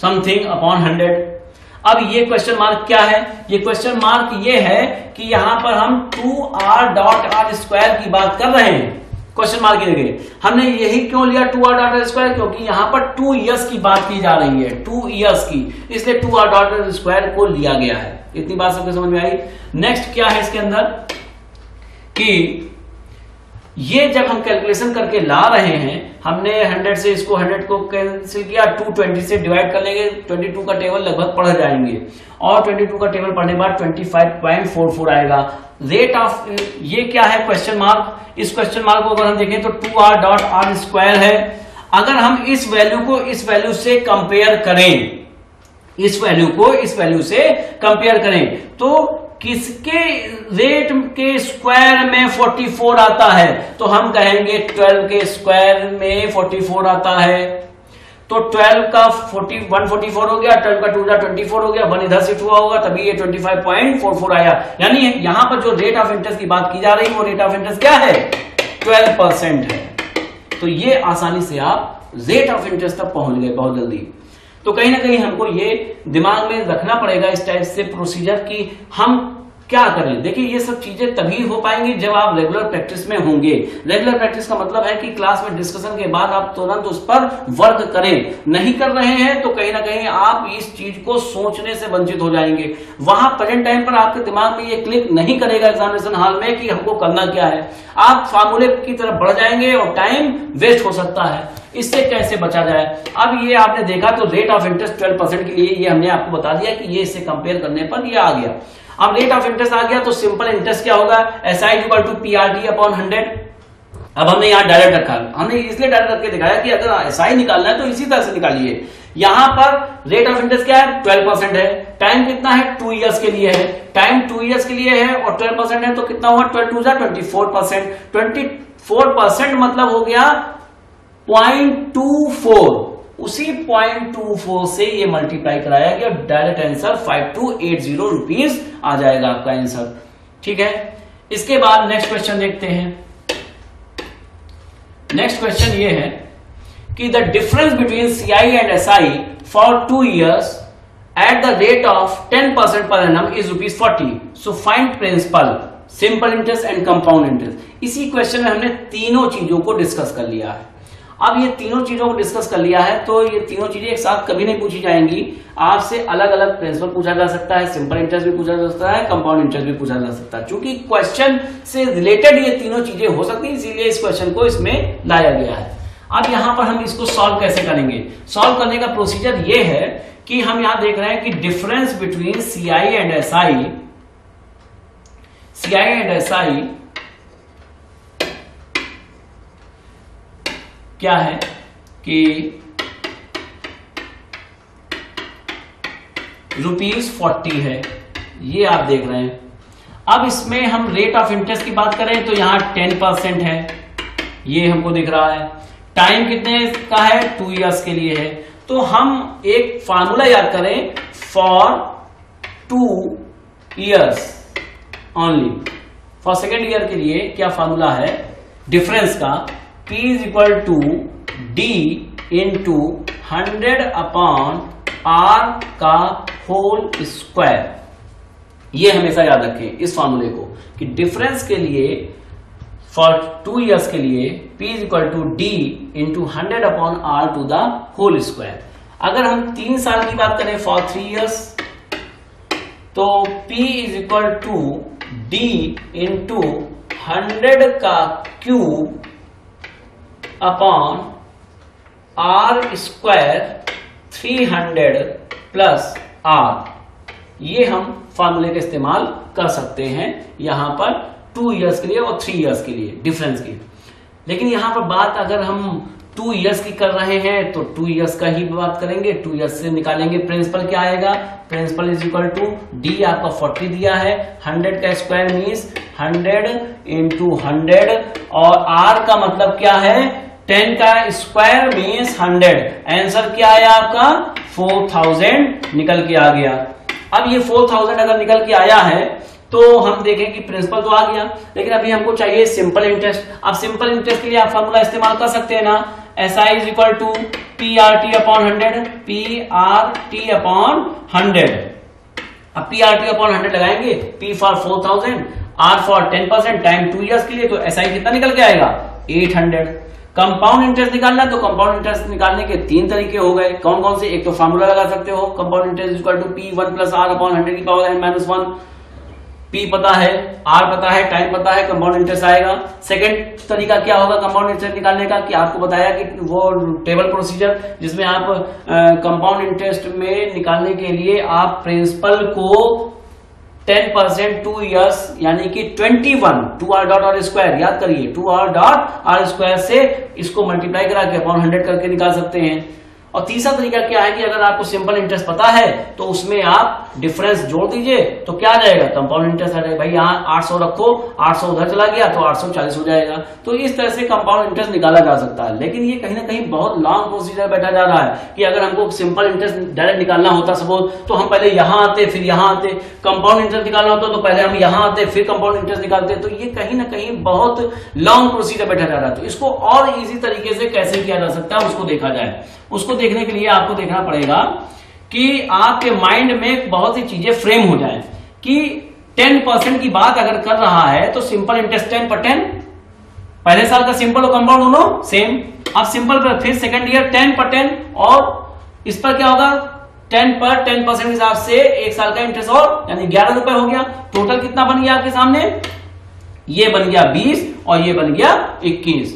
something upon 100। अब ये क्वेश्चन मार्क क्या है, ये क्वेश्चन मार्क ये है कि यहां पर हम 2r.r² की बात कर रहे हैं। क्वेश्चन मार्क की जगह हमने यही क्यों लिया 2r.r², क्योंकि यहां पर 2 इयर्स की बात की जा रही है, 2 इयर्स की, इसलिए 2r.r² को लिया गया है। इतनी बात सबको समझ में आई। नेक्स्ट क्या है इसके अंदर कि ये जब हम कैलकुलेशन करके ला रहे हैं, हमने 100 से इसको 100 को कैंसिल किया, 220 से डिवाइड कर लेंगे, 22 का टेबल लगभग पढ़ जाएंगे, और 22 का टेबल पढ़ने के बाद 25.44 आएगा। रेट ऑफ ये क्या है क्वेश्चन मार्क, इस क्वेश्चन मार्क को अगर हम देखें तो 2r.r² है। अगर हम इस वैल्यू को इस वैल्यू से कंपेयर करें, इस वैल्यू को इस वैल्यू से कंपेयर करें, तो किसके रेट के स्क्वायर में 44 आता है, तो हम कहेंगे 12 के स्क्वायर में 44 आता है। तो 12 का 144 हो गया, 12 का 2 24 हो गया, 1 इधर शिफ्ट हुआ होगा, तभी ये 25.44 आया। यानी यहां पर जो रेट ऑफ इंटरेस्ट की बात की जा रही है वो रेट ऑफ इंटरेस्ट क्या है, 12% है। तो ये आसानी से आप रेट ऑफ इंटरेस्ट तक पहुंच गए बहुत जल्दी। तो कहीं ना कहीं हमको ये दिमाग में रखना पड़ेगा इस टाइप से प्रोसीजर कि हम क्या करें। देखिए ये सब चीजें तभी हो पाएंगी जब आप रेगुलर प्रैक्टिस में होंगे। रेगुलर प्रैक्टिस का मतलब है कि क्लास में डिस्कशन के बाद आप तुरंत उस पर वर्क करें। नहीं कर रहे हैं तो कहीं ना कहीं आप इस चीज को सोचने से वंचित हो जाएंगे। वहां प्रेजेंट टाइम पर आपके दिमाग में ये क्लिक नहीं करेगा एग्जामिनेशन हॉल में कि हमको करना क्या है। आप फार्मूले की तरफ बढ़ जाएंगे और टाइम वेस्ट हो सकता है। इससे कैसे बचा जाए, अब ये आपने देखा तो रेट ऑफ इंटरेस्ट 12% के लिए ये हमने आपको बता दिया कि ये इससे कंपेयर करने पर ये आ गया। अब रेट ऑफ इंटरेस्ट आ गया तो सिंपल इंटरेस्ट क्या होगा, SI equal to PRT upon 100। अब हमने यहाँ डायरेक्ट रखा, हमने इसलिए डायरेक्ट रख के दिखाया कि अगर SI निकालना है तो इसी तरह से निकालिए। यहां पर रेट ऑफ इंटरेस्ट क्या है, 12% है। टाइम कितना है, 2 इयर्स के लिए है। टाइम 2 इयर्स के लिए है और 12% है तो कितना हुआ, 12 2 24%। 24% मतलब हो गया 0.24। उसी 0.24 से ये मल्टीप्लाई कराया गया, डायरेक्ट आंसर 5280 रुपीज आ जाएगा आपका आंसर। ठीक है, इसके बाद नेक्स्ट क्वेश्चन देखते हैं। नेक्स्ट क्वेश्चन ये है कि the difference between CI and SI for 2 years at the rate of 10% per annum is ₹40। So find principal, simple interest and compound interest. इसी क्वेश्चन में हमने तीनों चीजों को डिस्कस कर लिया है। अब ये तीनों चीजों को डिस्कस कर लिया है तो ये तीनों चीजें एक साथ कभी नहीं पूछी जाएंगी, आपसे अलग अलग प्रिंसिपल पूछा जा सकता है, सिंपल इंटरेस्ट भी पूछा जा सकता है, कंपाउंड इंटरेस्ट भी पूछा जा सकता है। चूंकि क्वेश्चन से रिलेटेड ये तीनों चीजें हो सकती है, इसीलिए इस क्वेश्चन को इसमें लाया गया है। अब यहां पर हम इसको सॉल्व कैसे करेंगे? सॉल्व करने का प्रोसीजर ये है कि हम यहां देख रहे हैं कि difference between CI and SI, CI and SI क्या है कि ₹40 है, ये आप देख रहे हैं। अब इसमें हम रेट ऑफ इंटरेस्ट की बात करें तो यहां 10% है, ये हमको दिख रहा है। टाइम कितने का है? 2 years के लिए है। तो हम एक फार्मूला याद करें for 2 years only. For second year के लिए क्या फार्मूला है डिफरेंस का? P is equal to D into 100/R का होल स्क्वायर। ये हमेशा याद रखें इस फार्मूले को कि डिफरेंस के लिए फॉर 2 years के लिए P is equal to D into 100/R to the whole square. अगर हम 3 साल की बात करें फॉर 3 years तो P is equal to D into 100 का cube upon R square 300 plus R। ये हम फार्मूले का इस्तेमाल कर सकते हैं यहां पर 2 years के लिए और 3 years के लिए डिफरेंस की। लेकिन यहां पर बात अगर हम 2 years की कर रहे हैं तो 2 years का ही बात करेंगे। 2 years से निकालेंगे प्रिंसिपल क्या आएगा? Principal is equal to D आपका 40 दिया है, 100 का स्क्वायर मीन्स 100 इंटू 100 और R का मतलब क्या है? 10 का स्क्वायर मीन्स 100। आंसर क्या आया आपका? 4000 निकल के आ गया। अब ये 4000 अगर निकल के आया है तो हम देखें कि प्रिंसिपल तो आ गया, लेकिन अभी हमको चाहिए सिंपल इंटरेस्ट। अब सिंपल इंटरेस्ट के लिए आप फॉर्मूला इस्तेमाल कर सकते हैं ना, SI is equal to PRT upon 100, PRT upon 100। अब PRT अपॉन 100 लगाएंगे, P for 4000, R for 10%, time 2 years के लिए, तो SI कितना निकल के आएगा? 800। कंपाउंड इंटरेस्ट निकालना है तो कंपाउंड इंटरेस्ट निकालने के 3 तरीके हो गए। कौन कौन से? एक तो फार्मूला लगा सकते हो, compound interest equal to P1 plus R upon 100 की पावर n-1। P पता है, R पता है, टाइम पता है, कंपाउंड इंटरेस्ट आएगा। सेकंड तरीका क्या होगा कंपाउंड इंटरेस्ट निकालने का कि आपको बताया कि वो टेबल प्रोसीजर जिसमें आप कंपाउंड इंटरेस्ट में निकालने के लिए आप प्रिंसिपल को 10% 2 years यानी कि 21 2R डॉट R स्क्वायर, याद करिए 2R डॉट R स्क्वायर से इसको मल्टीप्लाई करा के अपॉन 100 करके निकाल सकते हैं। और तीसरा तरीका क्या है कि अगर आपको सिंपल इंटरेस्ट पता है तो उसमें आप डिफरेंस जोड़ दीजिए तो क्या आ जाएगा? कंपाउंड इंटरेस्ट आ जाएगा। भाई यहाँ 800 रखो, 800 उधर चला गया तो 840 हो जाएगा। तो इस तरह से कंपाउंड इंटरेस्ट निकाला जा सकता है। लेकिन ये कहीं ना कहीं बहुत लॉन्ग प्रोसीजर बैठा जा रहा है कि अगर हमको सिंपल इंटरेस्ट डायरेक्ट निकालना होता सपोज तो हम पहले यहाँ आते फिर यहाँ आते, कंपाउंड इंटरेस्ट निकालना होता तो पहले हम यहाँ आते फिर कंपाउंड इंटरेस्ट निकालते। तो ये कहीं ना कहीं बहुत लॉन्ग प्रोसीजर बैठा जा रहा है। तो इसको और इजी तरीके से कैसे किया जा सकता है उसको देखा जाए। उसको देखने के लिए आपको देखना पड़ेगा कि आपके माइंड में बहुत सी चीजें फ्रेम हो जाएं कि 10% की बात अगर कर रहा है तो सिंपल इंटरेस्ट 10 पर 10, पहले साल का सिंपल और कंपाउंड दोनों सेम। अब सिंपल पर फिर सेकंड ईयर 10 पर 10 और इस पर क्या होगा? 10 पर 10% के हिसाब से एक साल का इंटरेस्ट और यानी 11 रुपए हो गया। टोटल कितना बन गया आपके सामने? ये बन गया 20 और ये बन गया 21।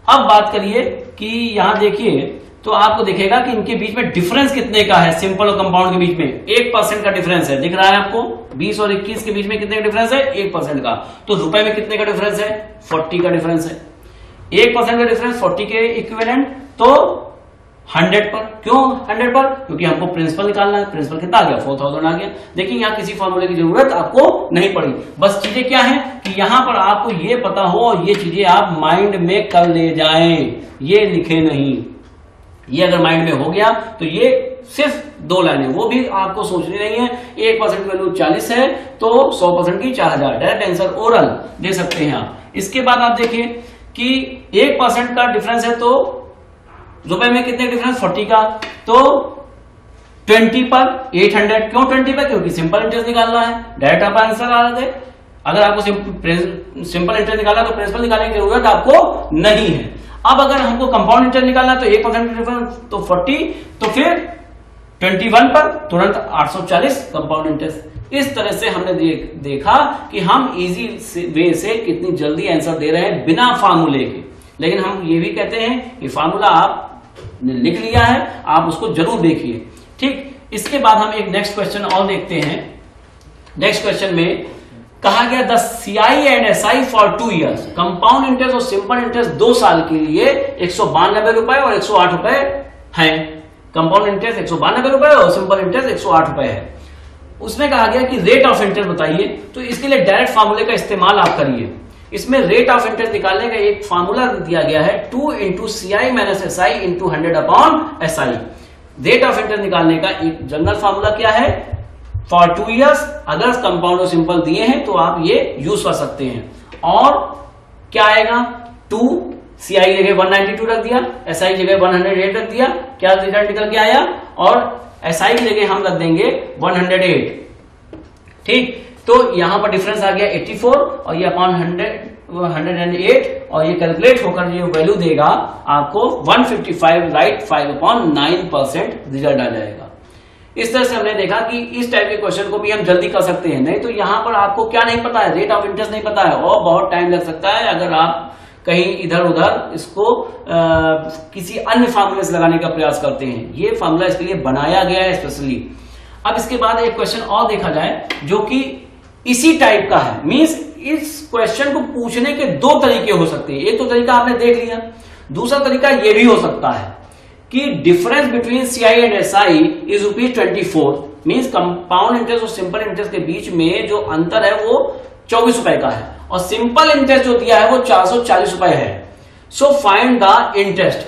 अब बात करिए कि यहां देखिए तो आपको दिखेगा कि इनके बीच में डिफरेंस कितने का है। सिंपल और कंपाउंड के बीच में 1% का डिफरेंस है, दिख रहा है आपको? 20 और 21 के बीच में कितने का डिफरेंस है? 1% का। तो रुपए में कितने का डिफरेंस है? 40 का डिफरेंस है। 1% का डिफरेंस 40 के इक्विवेलेंट तो 100 पर। क्यों 100 पर? क्योंकि हमको प्रिंसिपल निकालना है। प्रिंसिपल कितना आ गया? 4000 आ गया। देखिए यहाँ किसी फॉर्मूले की जरूरत आपको नहीं पड़ी। बस चीजें क्या है कि यहां पर आपको ये पता हो और ये चीजें आप माइंड में कर ले जाएं, ये लिखे नहीं। ये अगर माइंड में हो गया तो ये सिर्फ 2 लाइनें, वो भी आपको सोचनी नहीं है। 1% वैल्यू 40 है तो 100% की 4000, डायरेक्ट आंसर ओरल दे सकते हैं आप। इसके बाद आप देखिए कि 1% का डिफरेंस है तो रुपए में कितने डिफरेंस, 40 का, तो 20 पर 800, क्यों 20 पर, क्योंकि सिंपल इंटरेस्ट निकालना है, डायरेक्ट आप आंसर आ गए। अगर आपको सिंपल इंटरेस्ट निकालना तो प्रिंसिपल निकालने की जरूरत आपको नहीं है। अब अगर हमको कंपाउंड इंटरेस्ट निकालना तो 1% डिफरेंस तो 40, तो फिर 21 पर तुरंत 840 कंपाउंड इंटरेस्ट। इस तरह से हमने देखा कि हम इजी वे से कितनी जल्दी आंसर दे रहे हैं बिना फार्मूले के। लेकिन हम ये भी कहते हैं कि फार्मूला आपने लिख लिया है, आप उसको जरूर देखिए। ठीक, इसके बाद हम एक नेक्स्ट क्वेश्चन और देखते हैं। नेक्स्ट क्वेश्चन में कहा गया the CI and SI for 2 years, compound interest और सिंपल इंटरेस्ट 2 साल के लिए 192 रुपए और 108 रुपए है। कंपाउंड इंटरेस्ट 192 रुपए और सिंपल इंटरेस्ट 108 रुपए है। उसमें कहा गया कि रेट ऑफ इंटरेस्ट बताइए, तो इसके लिए डायरेक्ट फार्मूले का इस्तेमाल आप करिए। इसमें रेट ऑफ इंटरेस्ट निकालने का एक फार्मूला दिया गया है 2 × CI - SI × 100/SI। Rate of interest निकालने का एक जनरल फार्मूला क्या है, फॉर 2 ईयर्स, अगर कंपाउंड और सिंपल दिए हैं तो आप ये यूज कर सकते हैं। और क्या आएगा, 2 CI जगह 192 रख दिया, SI जगह 108 रख दिया, क्या रिजल्ट निकल के आया, और SI की जगह हम रख देंगे 108। ठीक, तो यहां पर डिफरेंस आ गया 84 और ये अपॉन 108, और ये कैलकुलेट होकर ये वैल्यू देगा आपको 155, राइट 5/9% रिजल्ट आ जाएगा। इस तरह से हमने देखा कि इस टाइप के क्वेश्चन को भी हम जल्दी कर सकते हैं। नहीं तो यहां पर आपको क्या नहीं पता है, रेट ऑफ इंटरेस्ट नहीं पता है और बहुत टाइम लग सकता है अगर आप कहीं इधर उधर इसको किसी अन्य फार्मूले से लगाने का प्रयास करते हैं। ये फार्मूला इसके लिए बनाया गया है स्पेशली। अब इसके बाद एक क्वेश्चन और देखा जाए जो कि इसी टाइप का है, मींस इस क्वेश्चन को पूछने के 2 तरीके हो सकते हैं। एक तो तरीका आपने देख लिया, दूसरा तरीका यह भी हो सकता है कि difference between CI and SI is ₹24, means compound interest और सिंपल इंटरेस्ट के बीच में जो अंतर है वो 24 रुपए का है, और सिंपल इंटरेस्ट जो दिया है वो 440 रुपए है। So find the interest.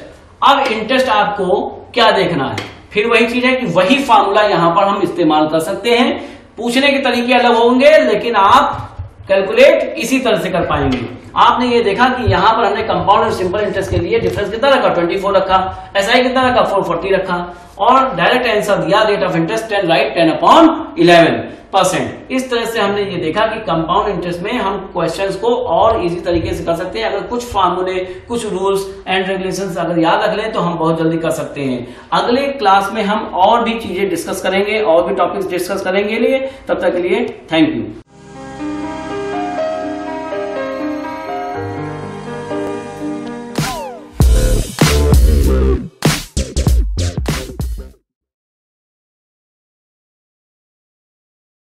अब इंटरेस्ट आपको क्या देखना है, फिर वही चीज है कि वही फार्मूला यहां पर हम इस्तेमाल कर सकते हैं। पूछने के तरीके अलग होंगे लेकिन आप कैलकुलेट इसी तरह से कर पाएंगे। आपने ये देखा कि यहां पर हमने कंपाउंड और सिंपल इंटरेस्ट के लिए डिफरेंस कितना रखा, 24 रखा, SI कितना रखा, 440 रखा, और डायरेक्ट आंसर दिया रेट ऑफ इंटरेस्ट 10, राइट 10/11%। इस तरह से हमने ये देखा कि कंपाउंड इंटरेस्ट में हम क्वेश्चंस को और इजी तरीके से कर सकते हैं। अगर कुछ फार्मूले, कुछ रूल्स एंड रेगुलेशंस अगर याद रख लें तो हम बहुत जल्दी कर सकते हैं। अगले क्लास में हम और भी चीजें डिस्कस करेंगे, और भी टॉपिक्स डिस्कस करेंगे। लिए तब तक के लिए थैंक यू।